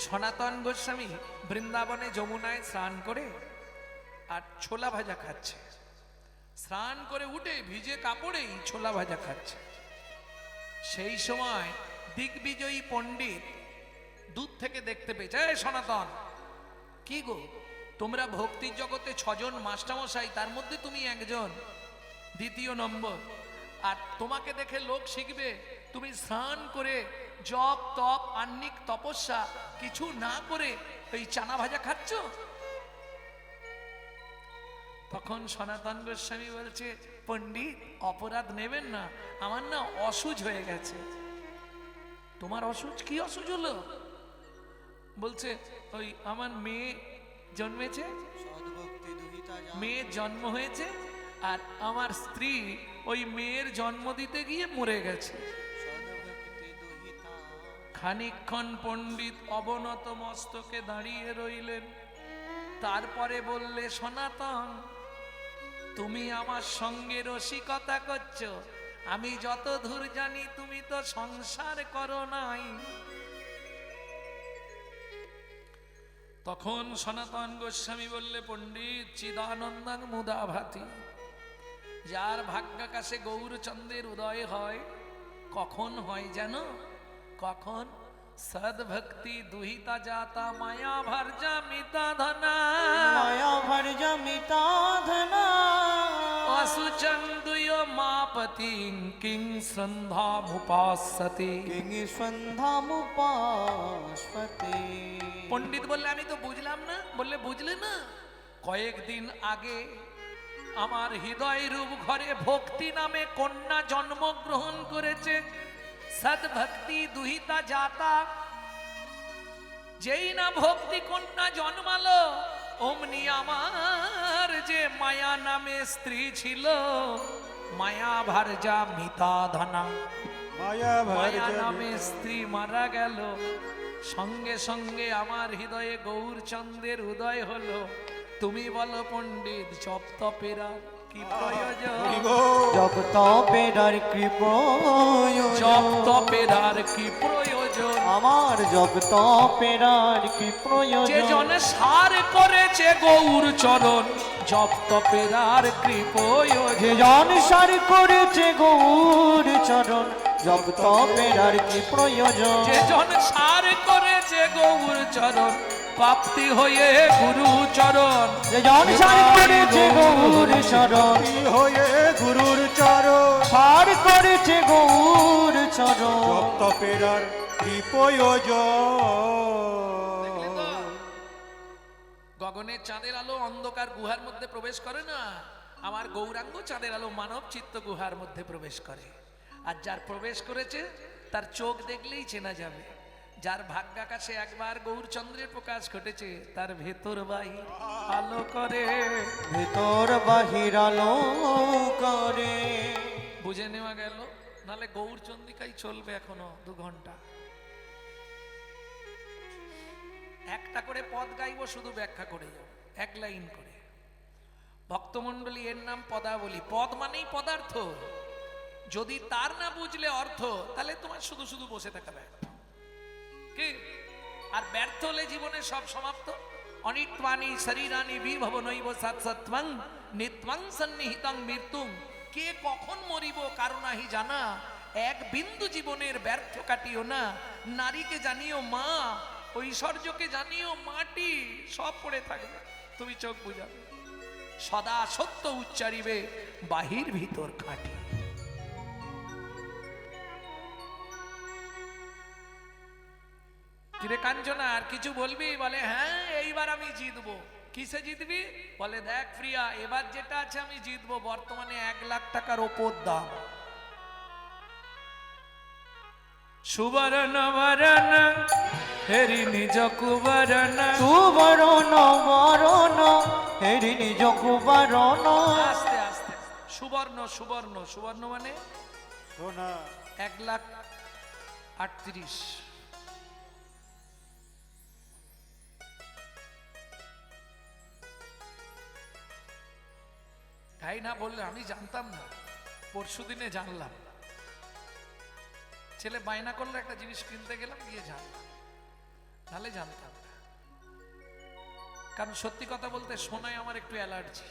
সনাতন গোস্বামী বৃন্দাবনে যমুনায় স্নান করে আর ছোলা ভাজা খাচ্ছে। স্নান করে উঠে ভিজে কাপড়েই ছোলা ভাজা খাচ্ছে। সেই সময় দিগ্বিজয়ী পণ্ডিত দূর থেকে দেখতে পেয়েছে, এই সনাতন, কি গো তোমরা ভক্তির জগতে 6 জন মাস্টারমশাই, তার মধ্যে তুমি একজন দ্বিতীয় নম্বর, আর তোমাকে দেখে লোক শিখবে তুমি স্নান করে জপ তপ আহ্নিক তপস্যা কিছু না করে এই চানা ভাজা খাচ্ছ। তখন সনাতন গোস্বামী বলছে, পণ্ডিত অপরাধ নেবেন না, আমার না অসুজ হয়ে গেছে। তোমার অসুজ? কি অসুজ হলো? বলছে ওই আমার মেয়ে জন্মেছে, মেয়ের জন্ম হয়েছে, আর আমার স্ত্রী ওই মেয়ের জন্ম দিতে গিয়ে মরে গেছে। খানিকক্ষণ পণ্ডিত অবনত মস্তকে দাঁড়িয়ে রইলেন, তারপরে বললে, সনাতন তুমি আমার সঙ্গে রসিকতা করছো, আমি যত দূর জানি তুমি তো সংসার করো নাই। তখন সনাতন গোস্বামী বললে, পণ্ডিত চিদানন্দং মুদা ভাতি, যার ভাগ্যাকাশে গৌরচন্দ্রের উদয় হয় কখন হয় জানো? কখন? সদ্ভক্তি দুহিতা জাতা মায়া ভার্যা মিতা ধনা, মায়া ভার্যা মিতা ধনা, অসুচন্দুয় মাপতি কিং সন্ধ্যামুপাসতে। কিং সন্ধ্যামুপাসতে। পণ্ডিত বললে, আমি তো বুঝলাম না। বললে, বুঝলে না? কয়েকদিন আগে আমার হৃদয় রূপ ঘরে ভক্তি নামে কন্যা জন্মগ্রহণ করেছে। সদ্ভক্তি দুহিতা জাতা, যেই না ভক্তি কন্যা জন্মালো অমনি আমার যে মায়া নামে স্ত্রী ছিল, মায়া ভার্যা মিতা ধনা, মায়া মায়া ভার্যা নামে স্ত্রী মারা গেল। সঙ্গে সঙ্গে আমার হৃদয়ে গৌরচন্দ্রের উদয় হলো। তুমি বলো পণ্ডিত, জপ তপেরা কি প্রয়োজন? জপ তপেরার কি প্রয়োজন? জপ তপেরার কি প্রয়োজন? আমার জপ তপেরার কি যে প্রয়োজন? জন সার করেছে গৌর চরণ, জপ তপেরার কি প্রয়োজন? যে জন সার করেছে গৌর চরণ, জপ তপেরার কি প্রয়োজন? যে জন সার করেছে গৌর চরণ, প্রাপ্তি হয়ে গুরু চরণ। যে জন সার করেছে গৌর চরণ, হয়ে গুরুর চরণ, সার করেছে গৌর চরণ। জপ তপেরার কি প্রয়োজন? গগনে চাঁদের আলো অন্ধকার গুহার মধ্যে প্রবেশ করে না, আমার গৌরাঙ্গ চাঁদের আলো মানব চিত্ত গুহার মধ্যে প্রবেশ করে। আর যার প্রবেশ করেছে তার চোখ দেখলেই চেনা যাবে। যার ভাগ্যাকাশে একবার গৌরচন্দ্রের প্রকাশ ঘটেছে, তার ভেতর বাহির আলো করে। ভেতর বাহির আলো করে। বুঝে নেওয়া গেল? নালে গৌরচন্দ্রিকাই চলবে এখনো 2 ঘন্টা। একটা করে পদ গাইবো, শুধু ব্যাখ্যা করে যাবো 1 লাইন করে। ভক্তমণ্ডলী, এর নাম পদাবলী। পদ মানেই পদার্থ। যদি তার না বুঝলে অর্থ, তাহলে তোমার শুধু শুধু বসে থাকা ব্যর্থ। কি? আর ব্যর্থ হলে জীবনে সব সমাপ্ত। অনিত্বানি শরীরানি বিভবনৈব সৎসত্বং নিত্যং সন্নিহিতং মৃত্যুং। কে কখন মরিব কারণাহি জানা, এক বিন্দু জীবনের ব্যর্থ কাটিও না। নারীকে জানিও মা, ঐশ্বর্যকে জানিও মাটি, সব পড়ে থাকবে, তুমি চোখ বুঝাবে। সদা সত্য উচ্চারিবে, বাহির ভিতর খাঁটি। কিরে কাঞ্চনা, আর কিছু বলবি? বলে হ্যাঁ, এইবার আমি জিতবো। কিসে জিতবি? বলে দেখ প্রিয়া, এবার যেটা আছে আমি জিতবো, বর্তমানে 1 লাখ টাকার ওপর দাম। সুবর্ণ বরণ হেরি নিজ কুবরণ, সুবরণ বরণ হেরি নিজ কুবরণ। আস্তে আস্তে, সুবর্ণ সুবর্ণ সুবর্ণ মানে সোনা 1,38,000। তাই না বললে আমি জানতাম না, পরশু দিনে জানলাম। ছেলে বায়না করলে একটা জিনিস কিনতে গেলাম, গিয়ে জানলাম, তাহলে জানতাম না। কারণ সত্যি কথা বলতে সোনায় আমার একটু অ্যালার্জি।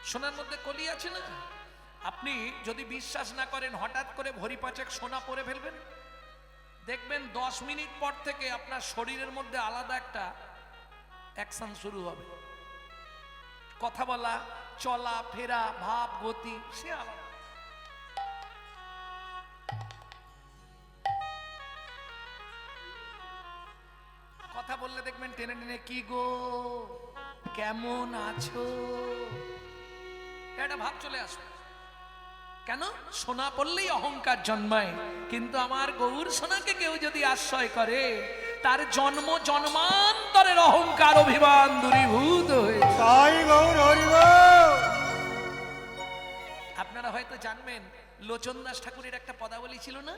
সোনার মধ্যে কলি আছে না। আপনি যদি বিশ্বাস না করেন, হঠাৎ করে ভরি 5 সোনা পরে ফেলবেন, দেখবেন 10 মিনিট পর থেকে আপনার শরীরের মধ্যে আলাদা একটা অ্যাকশন শুরু হবে। কথা বলা, চলা ফেরা, ভাব গতি সে আলাদা। কথা বললে দেখবেন টেনে টেনে, কি গো কেমন আছো, একটা ভাব চলে আসবে। কেন? সোনা পড়লেই অহংকার জন্মায়। কিন্তু আমার গৌর সোনাকে কেউ যদি আশ্রয় করে, তার জন্ম জন্মান্তরের অহংকার অভিমান দূরীভূত হয়ে যায়। তাই গৌর হরিব। আপনারা হয়তো জানবেন, লোচন দাস ঠাকুরের একটা পদাবলী ছিল না,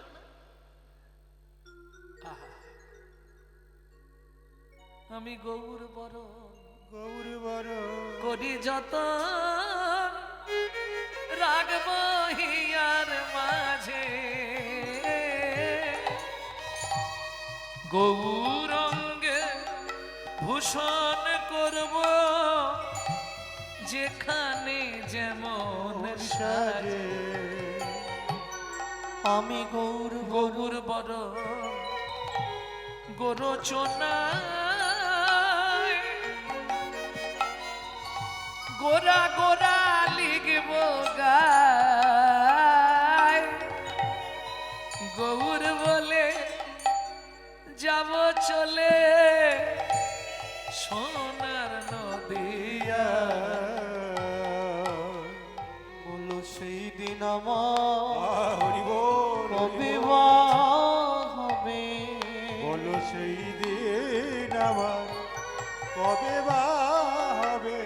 আহা, আমি গৌর বড় গৌর বড় করি যত রাগব হিয়ার মাঝে, গৌরঙ্গে ভূষণ করব যেখানে যেমন সাজে। আমি গৌর গৌর বড় গোরচনা, গোরা গোরা লিখব গায়, গৌর বলে যাব চলে সোনার নদিয়া। বলো সেই দিন আমার হরিব কবে বা হবে, বলো সেই দিন আমার কবে বা হবে,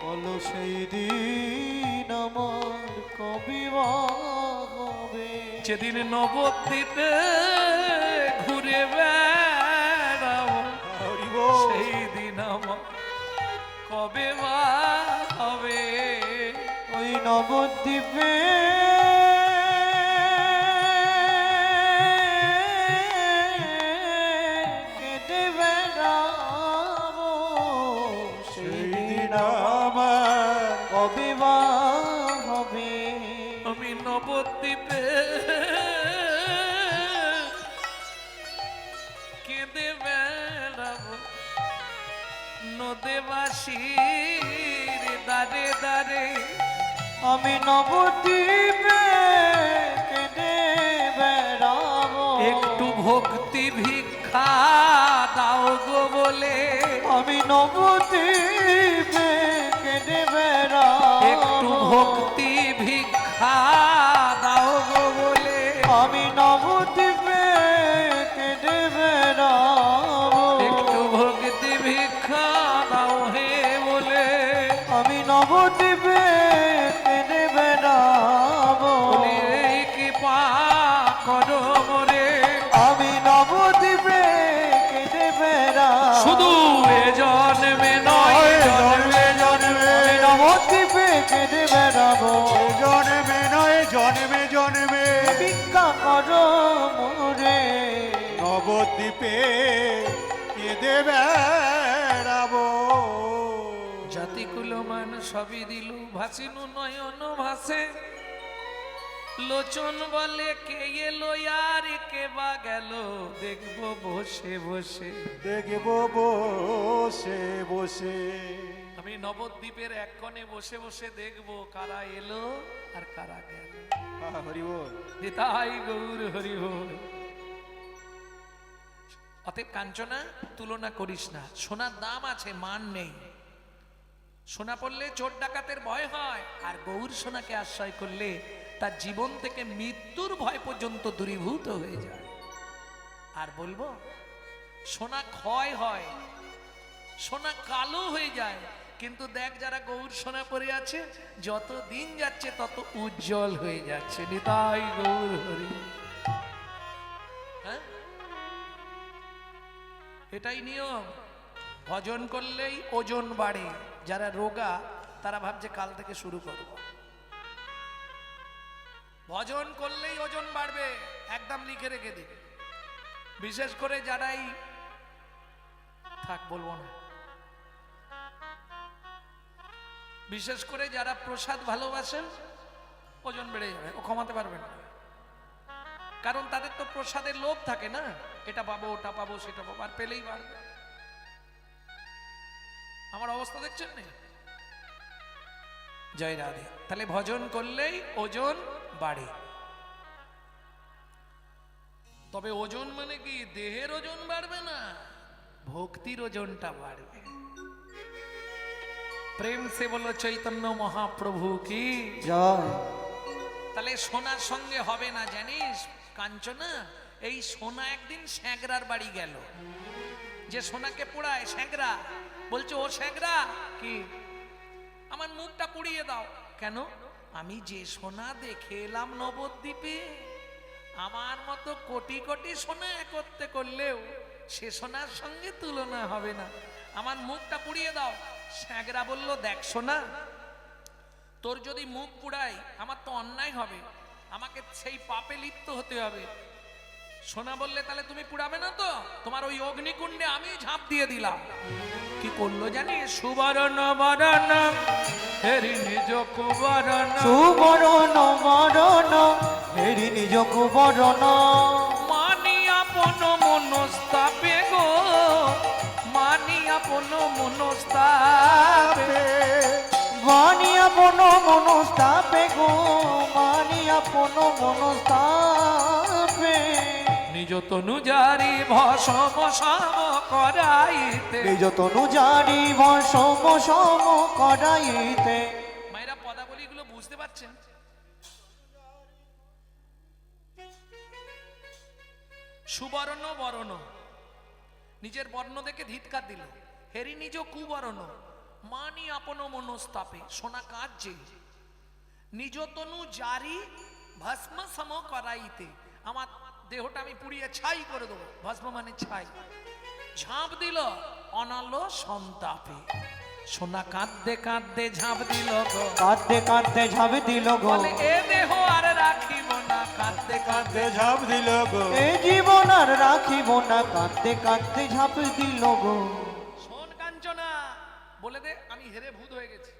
বলো সেই দিন আমার কবে বা হবে। যেদিন নবদ্বীপে ঘুরে বেড়াবো, হরিব সেই দিন আমার কবে বা হবে। ওই নবদ্বীপে কেটে বেড়াবো, সেই দিন আমার কবে বা হবে। আমি নবদ্বীপে কেঁদে বেড়াবো, নদেবাসীর দারে দারে। আমি নবদ্বীপে কেটে বেড়াবো, একটু ভক্তি ভিক্ষা দাও গো বলে, আমি নবদ্বীপে কেটে বেড়াবো, একটু ভক্তি ভিক্ষা দাও গো বলে, আমি নবদ্বীপে কেটে বেড়াবো, একটু ভক্তি ভিক্ষা দাও হে বলে। আমি নবদ্বীপে কেটে বেড়াবো, বলি এই কৃপা করো মোরে, আমি নবদ্বীপে কেটে বেড়াবো, শুধু এ জন্মে নয় জন্মে জন্মে। আমি নবদ্বীপে কেটে বেড়াবো, জন্মে নয় জন্মে জন্মে ভিক্ষা করো মোরে। নবদ্বীপে কেঁদে বেড়াবো। জাতিকুল মান সবই দিলু, ভাসিনু নয়ন ভাসে। লোচন বলে কে এলো আর কে বা গেল দেখবো বসে বসে। দেখব বসে বসে। আমি নবদ্বীপের এক কোণে বসে বসে দেখবো কারা এলো আর কারা গেল। হরি বল। নিতাই গৌর হরি বল। অতএব কাঞ্চনা তুলনা করিস না, সোনার দাম আছে, মান নেই। সোনা পড়লে চোর ডাকাতের ভয় হয়, আর গৌর সোনাকে আশ্রয় করলে তার জীবন থেকে মৃত্যুর ভয় পর্যন্ত দূরীভূত হয়ে যায়। আর বলবো সোনা ক্ষয় হয়, সোনা কালো হয়ে যায়, কিন্তু দেখ যারা গৌর সোনা পরে আছে যত দিন যাচ্ছে তত উজ্জ্বল হয়ে যাচ্ছে। নিতাই গৌর হরি। হ্যাঁ, এটাই নিয়ম। ভজন করলেই ওজন বাড়ে। যারা রোগা তারা ভাবছে কাল থেকে শুরু করব। ভজন করলেই ওজন বাড়বে, একদম লিখে রেখে দিবে। বিশেষ করে যারাই থাক বলবো না, বিশেষ করে যারা প্রসাদ ভালোবাসেন ওজন বেড়ে যাবে, ও কমাতে পারবেন না। কারণ তাদের তো প্রসাদের লোভ থাকে না, এটা পাবো ওটা পাবো সেটা পাবো, আর পেলেই বাড়বে। আমার অবস্থা দেখছেন না? জয় রাধে। তাহলে ভজন করলেই ওজন বাড়ে। তবে ওজন মানে কি দেহের ওজন বাড়বে না, ভক্তির ওজনটা বাড়বে। প্রেম সে বলো চৈতন্য মহাপ্রভু কি জয়। তাহলে সোনার সঙ্গে হবে না জানিস কাঞ্চনা। এই সোনা একদিন স্যাংরার বাড়ি গেল, যে সোনাকে পোড়ায় স্যাংরা, বলছে ও স্যাংরা কি আমার মুখটা পুড়িয়ে দাও। কেন? আমি যে সোনা দেখে এলাম নবদ্বীপে, আমার মতো কোটি কোটি সোনা একত্রে করলেও সে সোনার সঙ্গে তুলনা হবে না, আমার মুখটা পুড়িয়ে দাও। স্যাংরা বলল দেখ সোনা, তোর যদি মুখ পুড়াই আমার তো অন্যায় হবে, আমাকে সেই পাপে লিপ্ত হতে হবে। সোনা বললে তাহলে তুমি পুড়াবে না তো, তোমার ওই অগ্নিকুণ্ডে আমি ঝাঁপ দিয়ে দিলাম। কি করলো জানি? সুবর্ণ বরণ হেরি নিজ কুবরণ, সুবরণ বরণ হেরি নিজ কুবরণ, মানি আপন মনস্তাপে গো, মানি আপন মনস্তাপে, মানি আপন মনস্তাপে গো, মানি আপন মনস্তাপে, নিজ তনু জারি ভসম সম করাইতে, নিজ তনু জারি ভসম সম করাইতে। মায়েরা পদাবলীগুলো বুঝতে পারছেন? সুবর্ণ বরণ, নিজের বর্ণ দেখে ধিৎকার দিল। হেরি নিজ কুবরণ, মানি আপন মনস্তাপে, সোনা কাঁদছে। নিজ তনু জারি ভস্ম সম করাইতে, আমার দেহটা আমি পুড়িয়ে ছাই করে দেবো। ভস্ম মানে ছাই। ঝাঁপ দিল অনালো সন্তাপে, সোনা কাঁদতে কাঁদতে ঝাঁপ দিল গো, কাঁদতে কাঁদতে ঝাঁপ দিল গো, বলে এ দেহ আর রাখিব না, কাঁদতে কাঁদতে ঝাঁপ দিল গো। এ জীবন আর রাখিব না, কাঁদতে কাঁদতে ঝাঁপ দিল গো। শোন কাঞ্চনা, বলে দে আমি হেরে ভূত হয়ে গেছি।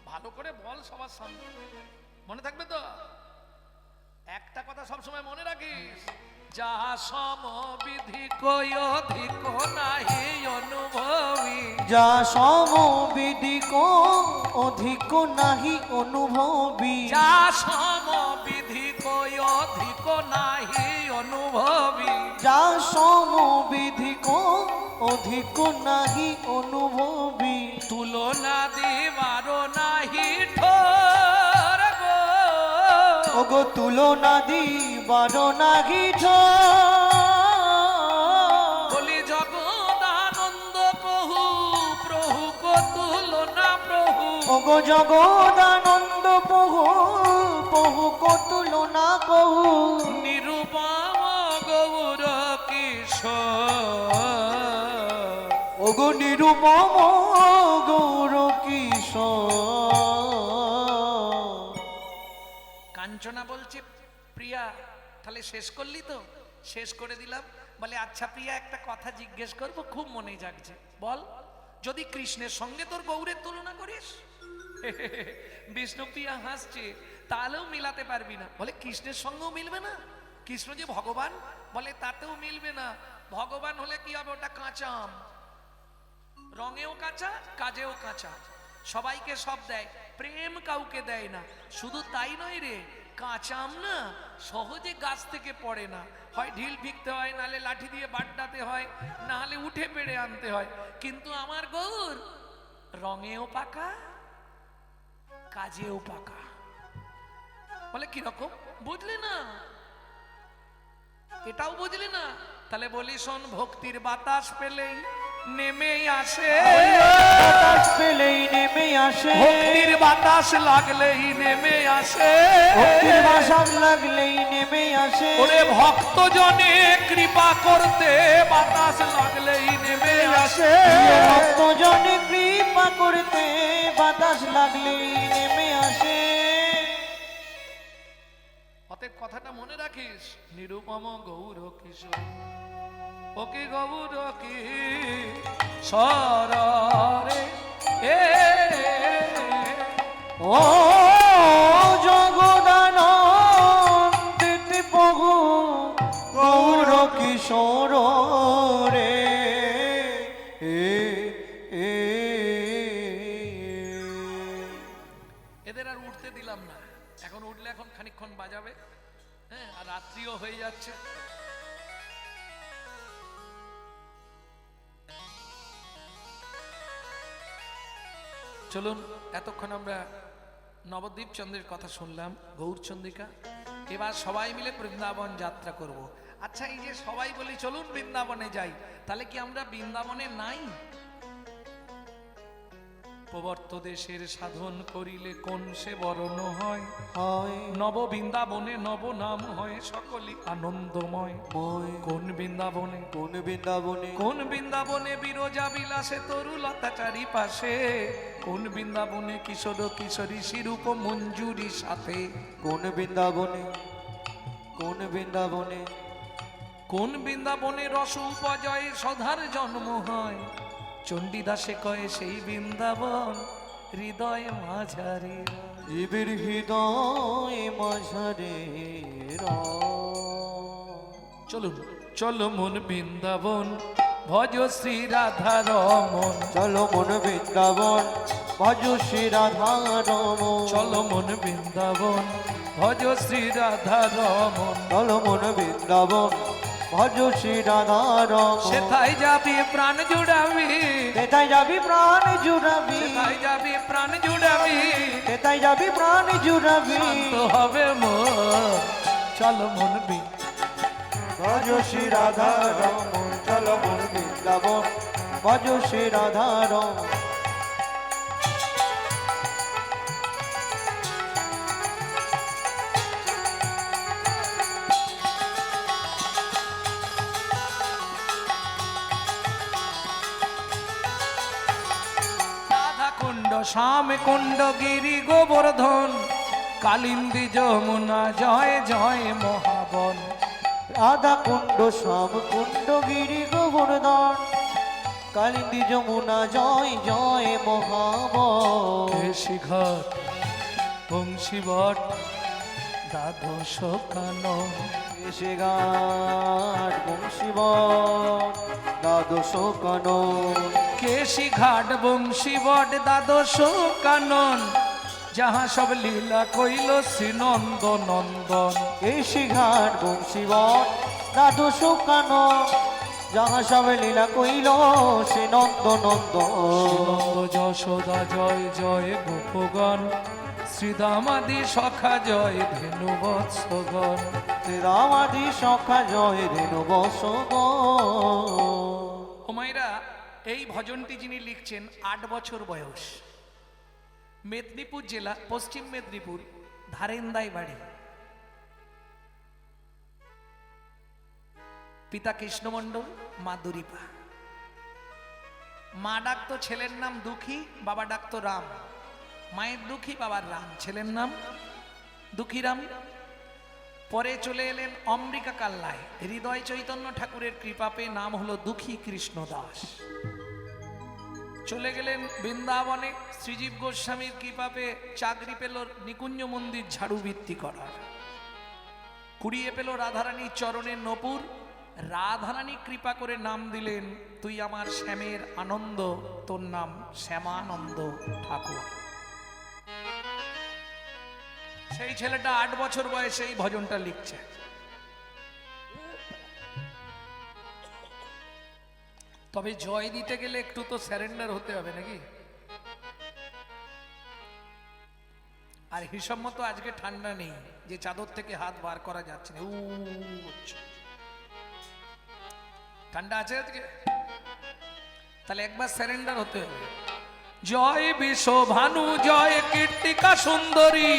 ভালো করে বল সবার সামনে, মনে থাকবে তো? একটা কথা সবসময় মনে রাখিস, যা সমবিধি কই অধিক নাহি অনুভবী, যা সমবিধি কো অধিক নাহি অনুভবী, যা সমবিধি কই অধিক নাহি অনুভবী, যা সমবিধি কো অধিক নাহি অনুভবী, তুলনা দিবার নাহি ঠোর গো, ওগো তুলনা দিবার নাহি ঠোর। বলি জগদানন্দ প্রভু, প্রভু কো তুলনা প্রভু, ওগো জগদানন্দ প্রভু, প্রভু কো তুলনা কহু, নিরূপম গৌর কিশোর, ওগো নিরুপম গৌর কিশোর। কাঞ্চনা বলছে প্রিয়া তাহলে শেষ করলি তো? শেষ করে দিলাম। বলে আচ্ছা প্রিয়া একটা কথা জিজ্ঞেস করব, খুব মনে জাগছে, বল। যদি কৃষ্ণের সঙ্গে তোর গৌরের তুলনা করিস? বিষ্ণুপ্রিয়া হাসছে, তাহলেও মিলাতে পারবি না। বলে কৃষ্ণের সঙ্গেও মিলবে না? কৃষ্ণ যে ভগবান, বলে তাতেও মিলবে না। ভগবান হলে কি হবে, ওটা কাঁচা আম, রঙেও কাঁচা, কাজেও কাঁচা, সবাইকে সব দেয়, প্রেম কাউকে দেয় না। শুধু তাই নয় রে, কাঁচা আম না সহজে গাছ থেকে পড়ে না, হয় ঢিল ফিকতে হয়, নালে লাঠি দিয়ে বাড্ডাতে হয়, নাহলে উঠে পেড়ে আনতে হয়। কিন্তু আমার গৌর রঙেও পাকা, কাজেও পাকা। বলে কিরকম, বুঝলি না? এটাও বুঝলি না? তাহলে বলি শোন, ভক্তির বাতাস পেলেই নেমে আসে, বাতাস পেলেই নেমে আসে, ভক্তির বাতাস লাগলেই নেমে আসে, ভক্তির বাতাস লাগলেই নেমে আসে। ওরে ভক্ত জনে কৃপা করতে বাতাস লাগলেই নেমে আসে। ভক্তজনে কৃপা করতে বাতাস লাগলেই নেমে আসে। অতএব কথাটা মনে রাখিস, নিরুপম গৌর কিশোর, ওকে গৌর কি সরে এ ও জগদানন্দ প্রভু গৌর কিশোর রে এদের আর উঠতে দিলাম না, এখন উঠলে এখন খানিকক্ষণ বাজাবে, হ্যাঁ, আর রাত্রিও হয়ে যাচ্ছে। চলুন, এতক্ষণ আমরা নবদ্বীপ চন্দ্রের কথা শুনলাম, গৌরচন্দ্রিকা। এবার সবাই মিলে বৃন্দাবন যাত্রা করব। আচ্ছা, এই যে সবাই বলি চলুন বৃন্দাবনে যাই, তাহলে কি আমরা বৃন্দাবনে নাই? প্রবর্ত দেশের সাধন করিলে কোন সে বরণ হয়, নব বৃন্দাবনে নব নাম হয় সকলই আনন্দময়। কোন বৃন্দাবনে, কোন বৃন্দাবনে, কোন বৃন্দাবনে বিরজা বিলাসে তরুলতা চারিপাশে, কোন বৃন্দাবনে কিশোর কিশোরী শিরূপ মঞ্জুরি সাথে, কোন বৃন্দাবনে, কোন বৃন্দাবনে, কোন বৃন্দাবনে রস উপজয়ে সধার জন্ম হয়, চণ্ডীদাসে কয়ে সেই বৃন্দাবন হৃদয় মাঝারে। জীবের হৃদয় মাঝারে চলুন, চলো মন বৃন্দাবন ভজ শ্রী রাধা রমন, চলো মন বৃন্দাবন ভজ শ্রী রাধা রমন, চলো মন বৃন্দাবন ভজ শ্রী রাধা রমন। চলো মন বৃন্দাবন ভজ শ্রী রাধা রমন। সেথায় যাবি প্রাণ জুড়াবি, সেথায় যাবি প্রাণ জুড়াবি, সেথায় যাবি প্রাণ জুড়াবি, সেথায় যাবি প্রাণ জুড়াবি। শান্ত হবে মন, চলো মন ভজ শ্রী রাধা রমন, চলো মন বৃন্দাবন ভজ শ্রী রাধা রমন। রাধা কুণ্ড শ্যাম কুণ্ড গিরি গোবর্ধন, কালিন্দী যমুনা জয় জয় মহাবন। রাধা কুণ্ড শ্যাম কুণ্ড গিরি গোবর্ধন, কালিন্দী যমুনা জয় জয় মহাবন। কেশি ঘাট বংশীবট দ্বাদশ কানন, এসে ঘাট বংশীবন দ্বাদশ কানন। কেশি ঘাট বংশীবট দ্বাদশ কানন, যাহা সব লীলা কইল শ্রীনন্দ নন্দন। এসে ঘাট বংশীবন দ্বাদশ কানন, যাহা সব লীলা কইল সে নন্দ নন্দন। নন্দ যশোদা জয় জয় গোপগণ, শ্রীদামাদি সখা জয় ধেনু বৎসগণ। শ্রীরামাদি সখা জয় ধেনু বৎসগণ। হুমায়রা, এই ভজনটি যিনি লিখছেন 8 বছর বয়স, মেদিনীপুর জেলা, পশ্চিম মেদিনীপুর, ধারেন্দায় বাড়ি। পিতা কৃষ্ণমণ্ডল, মা দুরিপা। মা ডাকতো ছেলের নাম দুঃখী, বাবা ডাকতো রাম। মায়ের দুঃখী, বাবার রাম, ছেলের নাম দুঃখীরাম। পরে চলে এলেন অম্বিকা কাল্লায়, হৃদয় চৈতন্য ঠাকুরের কৃপা পেয়ে নাম হলো দুঃখী কৃষ্ণ দাস। চলে গেলেন বৃন্দাবনে, শ্রীজীব গোস্বামীর কৃপা পেয়ে চাকরি পেল নিকুঞ্জ মন্দির ঝাড়ু বৃত্তি করার। কুড়িয়ে পেল রাধারানীর চরণের নপুর। রাধারানী কৃপা করে নাম দিলেন, তুই আমার শ্যামের আনন্দ, তোর নাম শ্যামানন্দ ঠাকুর। সেই ছেলেটা 8 বছর বয়সে এই ভজনটা লিখছে। তবে জয় দিতে গেলে একটু তো স্যারেন্ডার হতে হবে নাকি? আর হিসাব মতো আজকে ঠান্ডা নেই যে চাদর থেকে হাত বার করা যাচ্ছে না, হচ্ছে। ঠান্ডা আছে আজকে? তাহলে একবার স্যারেন্ডার হতে হবে। জয় বিশ্বভানু, জয় কীর্তিকা সুন্দরী,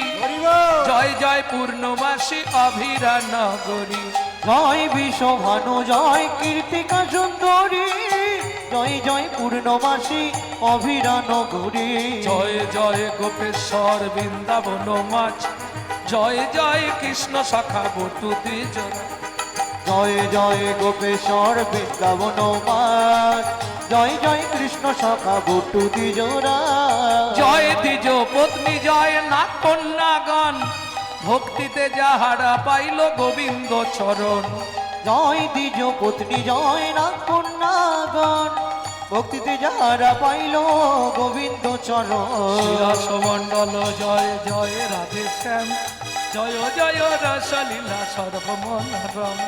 জয় জয় পূর্ণবাসী অভিরা নগরী। জয় বিশ্বভানু, জয় কীর্তিকা সুন্দরী, জয় জয় পূর্ণবাসী অভিরা নগরী। জয় জয় গোপেশ্বর বৃন্দাবন মাছ, জয় জয় কৃষ্ণ সখা বটু দ্বিজোড়া। জয় জয় গোপেশ্বর বৃন্দাবন মাছ, জয় জয় কৃষ্ণ সখা বটু দ্বিজোড়া। জয় দ্বিজ পত্নী, জয় নাগ কন্যাগণ, ভক্তিতে যাহারা পাইল গোবিন্দ চরণ। জয় দ্বিজ পত্নী, জয় নাগ কন্যাগণ, ভক্তিতে যাহারা পাইল গোবিন্দ চরণ। শিরাসমণ্ডল জয় জয় রাধে শ্যাম, জয় জয় রসলীলা সর্বমনোরম।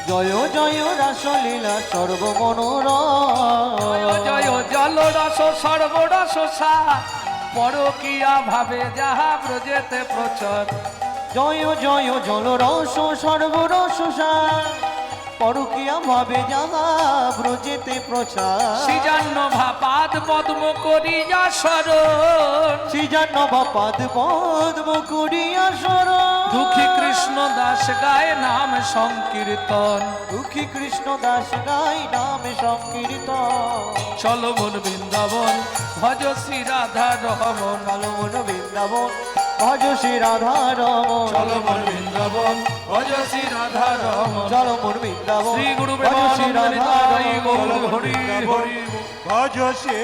জয় জয় রাসলীলা সর্বমনোরম। জয় জয় জলরস সর্বরস সার, পরকীয়া ভাবে যাহা ব্রজেতে প্রচার। জয় জয় জলরস সর্বরস সার, পরকীয়া ভাবে যাহা ব্রজেতে প্রচার। সৃজান্ন ভাপাদ পদ্ম করিয়া শরণ, সৃজান্ন বাপাদ পদ্ম করিয়া শরণ। দুঃখী কৃষ্ণ দাস গায় নাম সংকীর্তন। দুঃখী কৃষ্ণ দাস গাই নাম সংকীর্তন। চলো মন বৃন্দাবন, ভজ শ্রী রাধা রমন। চলো মন বৃন্দাবন, ভজ শ্রী রাধা রমন। চলো মন বৃন্দাবন, ভজ শ্রী রাধা রমন। চলো মন বৃন্দাবন, শ্রী গুরু ভজ শ্রী রাধা প্রেমানন্দ গৌর রমন। হরি হরি। ভজ সে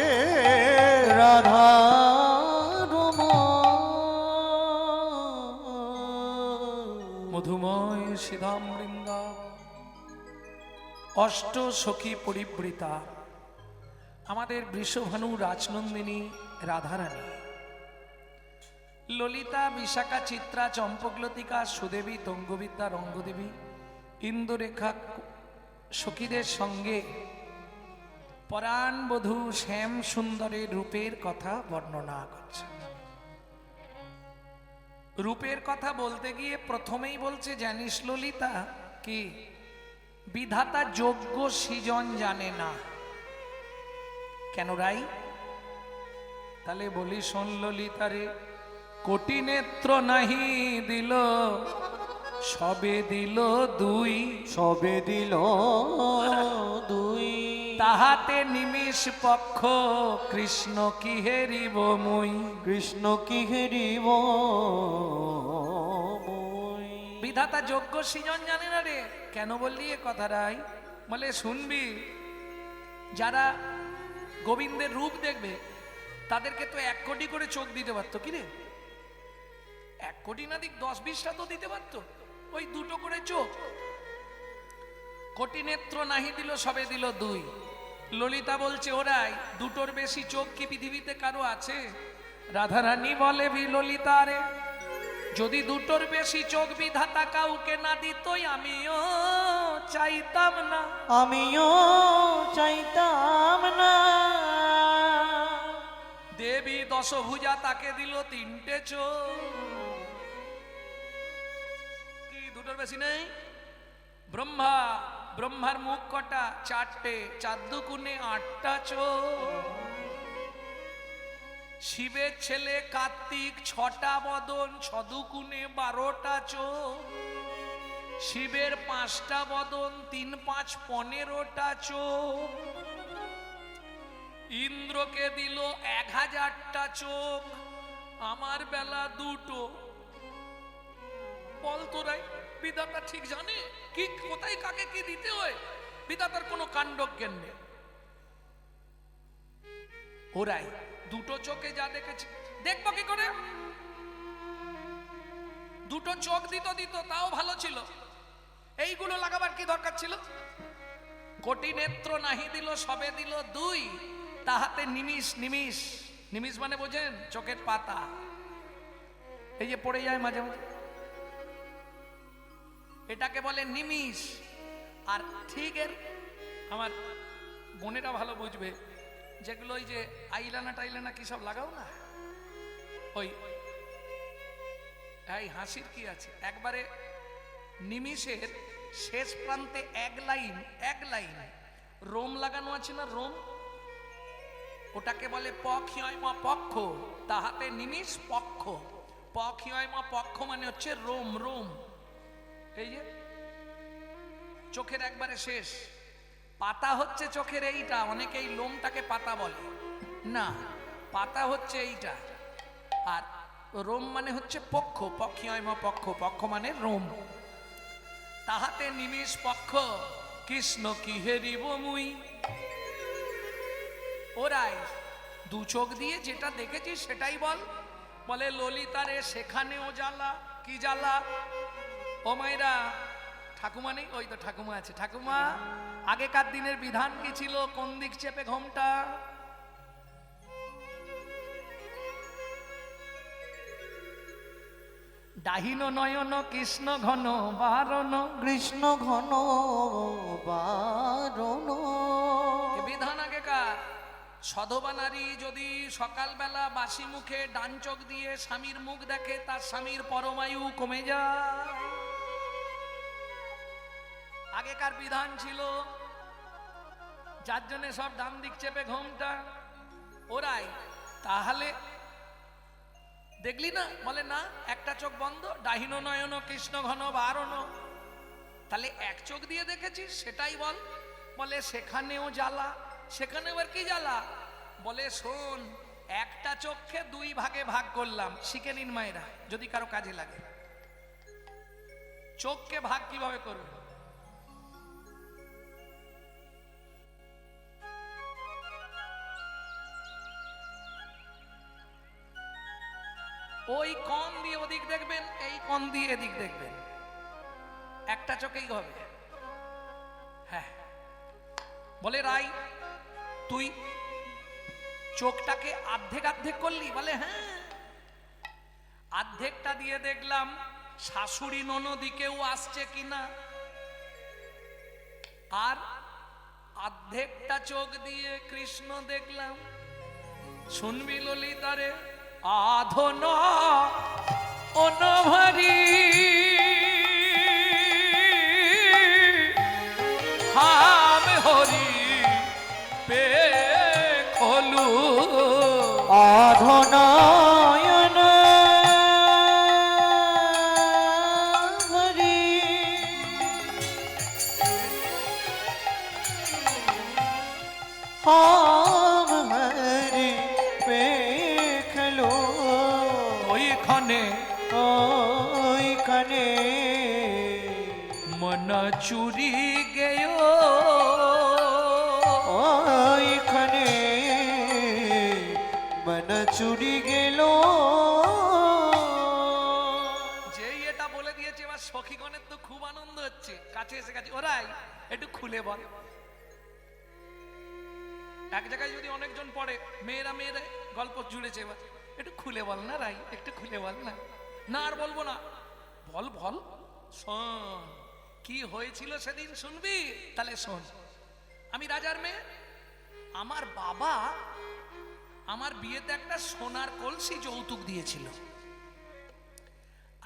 রাধা রমন। মধুময় সিধাম বৃন্দাবন। অষ্ট সখী পরিবৃতা আমাদের বৃষভানু রাজনন্দিনী রাধারানী, ললিতা, বিশাখা, চিত্রা, চম্পকলতিকা, সুদেবী, তঙ্গবিদ্যা, রঙ্গদেবী, ইন্দুরেখা সখীদের সঙ্গে পরাণ বধূ শ্যাম সুন্দরের রূপের কথা বর্ণনা করছে। রূপের কথা বলতে গিয়ে প্রথমেই বলছে, জানিস ললিতা কি বিধাতা যোগ্য সৃজন জানে না। কেন রাই? তাহলে বলি শোন ললিতারে, কোটি নেত্র নাহি দিল, সবে দিল দুই। সবে দিল দুই। তাহাতে নিমিষ পক্ষ কৃষ্ণ কি হেরিব মুই। কৃষ্ণ কি হেরিব মুই। বিধাতা যোগ্য সৃজন জানে না রে। কেন বললি এ কথাটাই? বলে শুনবি, যারা গোবিন্দের রূপ দেখবে তাদেরকে তো 1 কোটি করে চোখ দিতে পারতো। কি রে, 1 কোটি না দিক 10-20টা তো দিতে পারতো, ওই 2টো করে চোখ। কোটি নেত্র নাহি দিল, সবে দিল দুই। ললিতা বলছে, ওরাই 2টোর বেশি চোখ কি পৃথিবীতে কারো আছে? রাধারানী বলে, ললিতা রে, যদি 2টোর বেশি চোখ বিধাতা কাউকে না দিতই আমিও চাইতাম না। আমিও চাইতাম না। দেবী দশভুজা তাকে দিল 3টে চোখ। কি 2টোর বেশি নেই? ব্রহ্মার মুখ কটা? 4টে, 4 দুগুণে 8টা চোখ। শিবের ছেলে কার্তিক 6টা বদন, 6 দুগুণে 12টা চোখ। শিবের 5টা বদন, 3 5 15টা চোখ। ইন্দ্রকে দিল 1000টা চোখ, আমার বেলা 2টো। বল তোরাই, বিধাতা ঠিক জানে কি কোথায় কাকে কি দিতে হয়? বিধাতার কোনো কাণ্ডজ্ঞান নেই। ওরাই 2টো চোখে যা দেখেছে, দেখবো কি করে? 2টো চোখ দিত তাও ভালো ছিল, এইগুলো লাগাবার কি দরকার ছিল? কোটি নেত্র নাহি দিল সবে দিল দুই, তাহাতে নিমিষ নিমিষ। নিমিষ মানে বোঝেন? চোখের পাতা, এই যে পড়ে যায় মাঝে মাঝে, এটাকে বলে নিমিষ। আর ঠিক এর আমার বোনেরা ভালো বুঝবে, যেগুলো ওই যে আইলানা টাইলানা কি সব লাগাও না, ওই এই হাসির কি আছে, একবারে নিমিষের শেষ প্রান্তে এক লাইন রোম লাগানো আছে না, রোম, ওটাকে বলে পক্ষ, তাহাতে নিমিষ পক্ষ। পক্ষ মানে হচ্ছে রোম, রোম। এই যে চোখের একবারে শেষ পাতা হচ্ছে চোখের এইটা, অনেকেই লোমটাকে পাতা বলে না, পাতা হচ্ছে এইটা, আর রোম মানে হচ্ছে পক্ষ, পক্ষ মানে রোম। তাহাতে নিমিষ পক্ষ কৃষ্ণ কি হেরিব মুই। ওরাই দু চোখ দিয়ে যেটা দেখেছিস সেটাই বল। বলে ললিতারে সেখানেও জ্বালা, কি জ্বালা? ও মাইরা ঠাকুমা নেই? ওই তো ঠাকুমা আছে। ঠাকুমা, আগেকার দিনের বিধান কি ছিল? কোন দিক চেপে ঘোমটা? ডাহিন নয়ন কৃষ্ণ ঘন বারণ, কৃষ্ণ ঘন বারণ। এ বিধান আগেকার। সধবা নারী যদি সকালবেলা বাসি মুখে ডান চোখ দিয়ে স্বামীর মুখ দেখে, তার স্বামীর পরমায়ু কমে যায়। আগেকার বিধান ছিল, যার জন্য সব ডান দিক চেপে ঘোমটা। ওরাই তাহলে দেখলি না? বলে না, একটা চোখ বন্ধ, ডাহিন নয়ন কৃষ্ণ ঘন বারণ। তাহলে এক চোখ দিয়ে দেখেছিস সেটাই বল। বলে সেখানেও জ্বালা, সেখানে এবার কি জ্বালা? বলে শোন, একটা চোখকে দুই ভাগে ভাগ করলাম, শিখে নিন মায়েরা যদি কারো কাজে লাগে। চোখকে ভাগ কিভাবে করবে? ওই কণ দিয়ে ওদিক দেখবেন, এই কণ দিয়ে এদিক দেখবেন, একটা চোখেই হবে। হ্যাঁ, বলে রাই তুই চোখটাকে আর্ধেক করলি? বলে হ্যাঁ। আর্ধেকটা দিয়ে দেখলাম শাশুড়ি ননদিকেও আসছে কিনা, আর আর্ধেকটা চোখ দিয়ে কৃষ্ণ দেখলাম। শুনবি ললিতারে আধন অনভারি, হাম হরি পে খলু আধনয়ন হরি, হাম হরি পেখলো। ওইখানে ওইখানে মন চুরি গেও, ওইখানে মন চুরি গেল। যেই এটা বলে দিয়েছে, এবার সখীগণের তো খুব আনন্দ হচ্ছে, কাছে এসে কাছে। ওরাই একটু খুলে বল। এক জায়গায় যদি অনেকজন পড়ে, মেয়েরা গল্প জুড়েছে, এবার একটু খুলে বল না রাই, একটু খুলে বল না। না আর বলবো না, বল বল। শোন কি হয়েছিল সেদিন, শুনবি? তাহলে শোন। আমি রাজার মেয়ে, আমার বাবা আমার বিয়েতে একটা সোনার কলসি যৌতুক দিয়েছিল।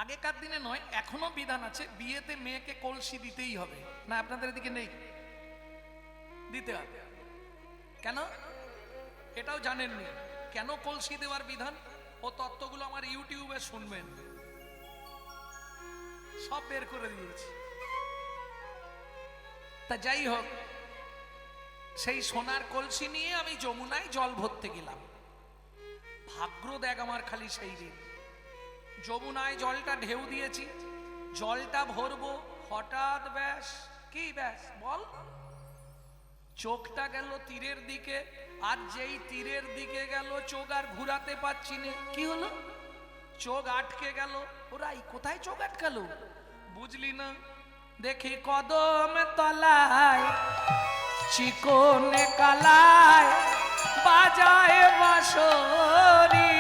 আগেকার দিনে নয়, এখনো বিধান আছে, বিয়েতে মেয়েকে কলসি দিতেই হবে। না আপনাদের এদিকে নেই? দিতে হবে। কেন? এটাও জানেননি কেন কলসি দেওয়ার বিধান? ও তত্ত্বগুলো আমার ইউটিউবে শুনবেন, সব বের করে দিয়েছি। তা যাই হোক, সেই সোনার কলসি নিয়ে আমি যমুনায় জল ভরতে গেলাম। ভাগ্য দেখ আমার খালি সেই দিন, যমুনায় জলটা ঢেউ দিয়েছি, জলটা ভরবো, হঠাৎ ব্যাস, কি ব্যাস বল, চোখটা গেল তীরের দিকে। আর যেই তীরের দিকে গেল, চোখ আর ঘুরাতে পারছি না। কি হলো? চোখ আটকে গেল। ওরাই কোথায় চোখ আটকালো? বুঝলি না? দেখি কদম তলায় চিকন কালায় বাজায় বাঁশরি।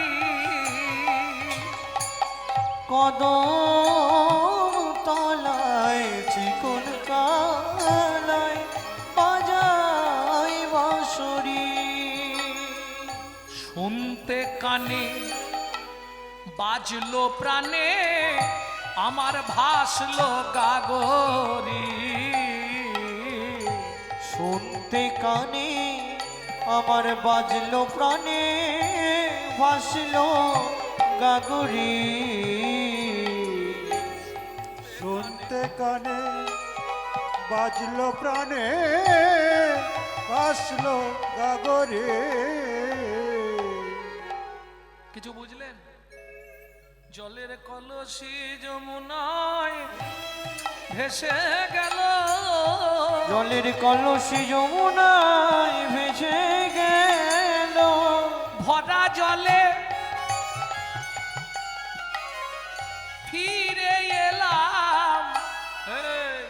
কদম তলায় চিকন কালায় বাজায় বাঁশরি। শুনতে কানে বাজলো প্রাণে আমার ভাসলো গাগরি। শুনতে কানে আমার বাজলো প্রাণে ভাসলো গাগরি। শুনতে কানে বাজলো প্রাণে আসলো গাগরে। কিছু বুঝলেন? জলের কলসি যমুনায় ভেসে গেল, জলের কলসি যমুনায় ভেসে গেল। ভরা জলে ফিরে এলাম। এই,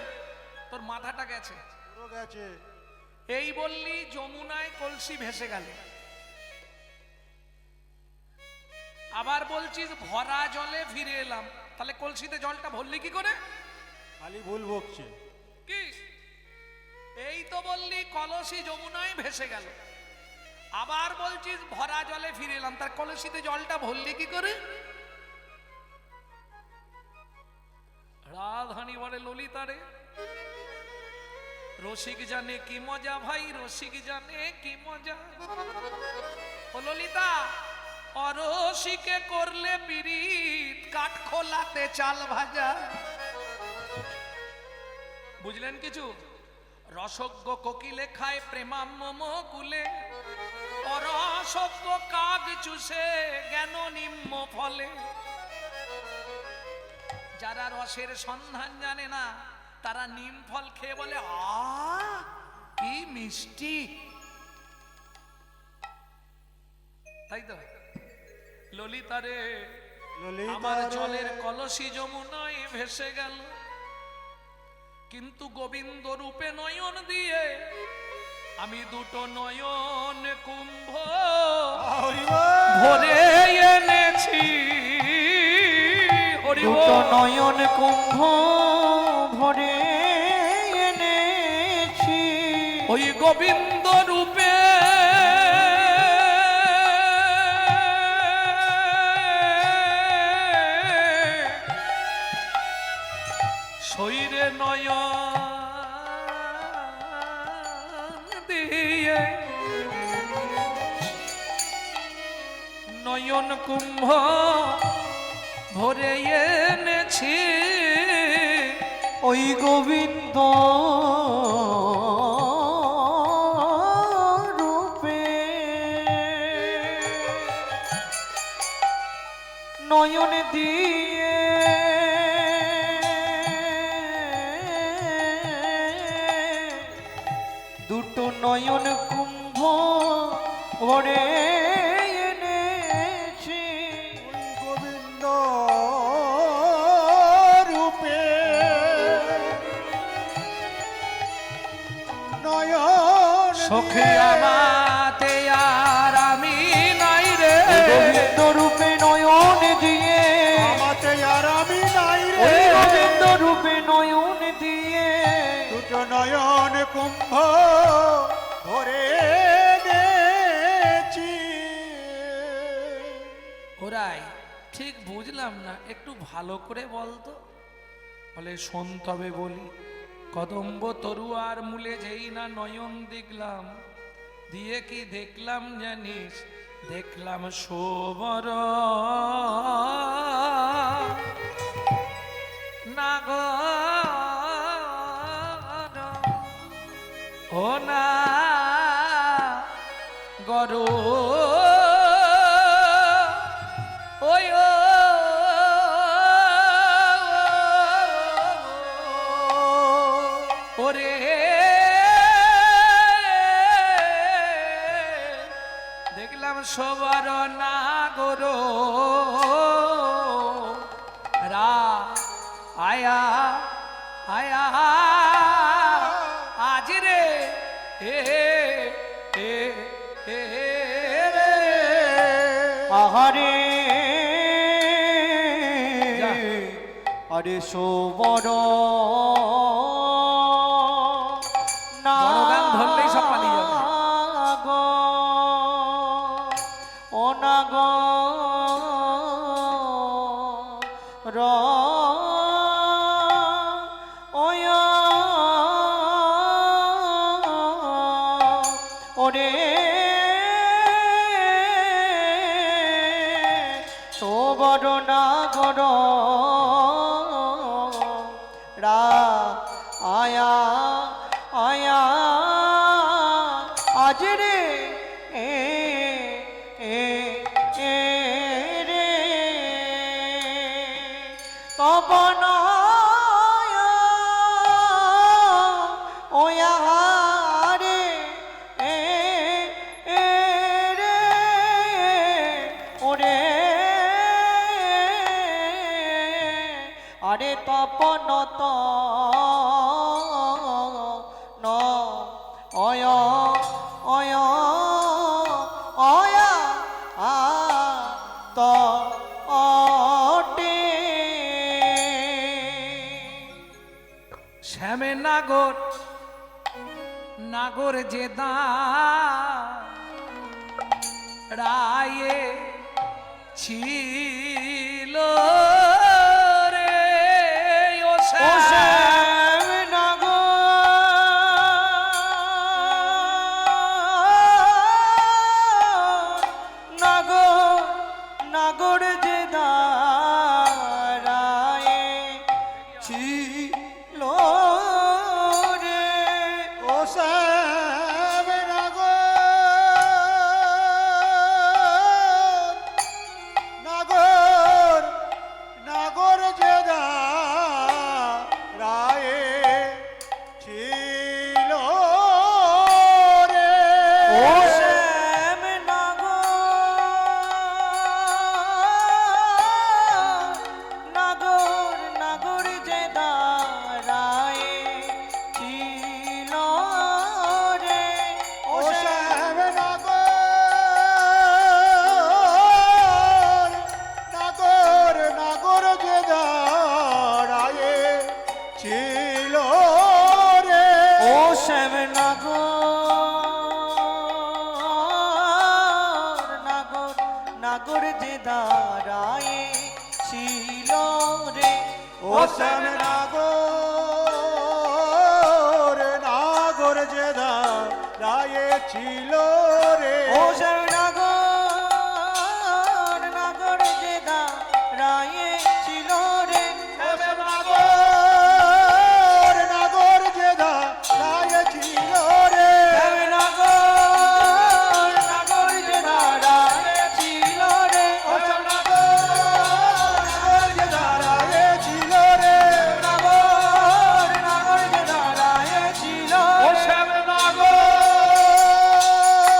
তোর মাথাটা গেছে। পুরো গেছে। এই বললি যমুনায় কলসি ভেসে গেল, আবার বলছিস ভরা জলে ফিরে এলাম। তাহলে কলসিতে জলটা ভরলি কি করে? খালি ভুল বকছে। কি এই তো বললি কলসি যমুনায় ভেসে গেল, আবার বলছিস ভরা জলে ফিরে এলাম, তার কলসিতে জলটা ভরলি কি করে? রাধানি বলে ললিতা রে, রসিক জানে কি মজা ভাই, রসিক জানে কি মজা। ও ললিতা, অরসিকে করলে পিরিত কাঠ খোলাতে চাল ভাজা। বুঝলেন কিছু? রসজ্ঞ কোকিলে খায় প্রেমাম্ম কুলে, অরসজ্ঞ কাক চুষে জ্ঞান নিম্ন ফলে। যারা রসের সন্ধান জানে না তারা নিম ফল খেয়ে বলে আ কি মিষ্টি। তাই তো ললিতা রে, আমার জলের কলসি যমুনায় ভেসে গেল, কিন্তু গোবিন্দ রূপে নয়ন দিয়ে আমি দুটো নয়ন কুম্ভ ভরে এনেছি। দুটো নয়ন কুম্ভ ভরে এনেছি। ওই গোবিন্দ রূপে শরীরে নয়ন দিয়ে নয়ন কুম্ভ ভরে এনেছি। ওই গোবিন্দ রূপে নয়ন দিয়ে দুটো নয়ন কুম্ভ ভরে এনেছি। গোবিন্দ রূপে নয়ন সখে আমাতে আর আমি নাই রে, গোবিন্দ রূপে নয়ন দিয়ে আমাতে আর আমি নাই ওই রে। গোবিন্দ রূপে নয়ন দিয়ে দুটো নয়ন কুম্ভ ভরে এনেছি। ওরাই ঠিক বুঝলাম না, একটু ভালো করে বলতো। বলে শোন তবে বলি, কদম্ব তরুয়ার মূলে যেই না নয়ন দেখলাম, দিয়ে কি দেখলাম জানিস? দেখলাম সোবর নাগর, ও না গর ওই ওরে দেখলাম সবার নাগর রা আয়া আয়া আজ রে এ এ এ রে আহারে যা। আরে সোবর না বড় গান ধরলেই সব পালিয়ে যাবে। গো, ও না গো র ওয়া ওরে সোবর না গর রা আয়া আয়া আজ রে এ এ এ রে তব নয়া ওয়া রে এ এ রে ওরে আরে তপনত ন অয় অয় অয়া আ ত অটে শ্যামে নাগর নাগর যে দা রায়ে ছিল রে ও ও শ্যাম। শ্যাম নাগর নাগর নাগর যে দাঁড়ায়ে ছিল রে ও শ্যাম নাগর নাগর নাগর যে রায়ে ছিল রে ও শ্যাম নাগর নাগর যে দাঁড়ায়ে ছিল রে ও শ্যাম নাগর নাগর নাগর যে দাঁড়ায়ে ছিল রে ও শ্যাম নাগর নাগর যে দাঁড়ায়ে ছিল রে ও শ্যাম নাগর নাগর যে দাঁড়ায়ে ছিল রে ও শ্যাম নাগর যে দাঁড়ায়ে ছিল রে ও শ্যাম নাগর নাগর যে দাঁড়ায়ে ছিল রে শ্যাম নাগর যে দাঁড়ায়ে ছিল রে ও শ্যাম নাগর যে দাঁড়ায়ে ছিল রে নাগর যে দাঁড়ায়ে ছিল ও রে শ্যাম নাগর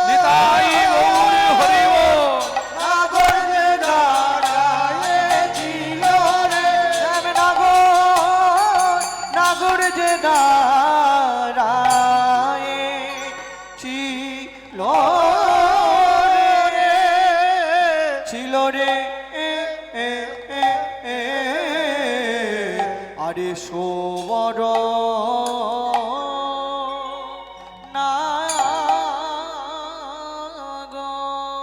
নিতাই গৌর হরি বল। নাগর যে দাঁড়ায়ে ছিল রে শ্যাম নাগর যে দাঁড়ায়ে ছিল রে ছিল রে এ এ এ আরে সোবর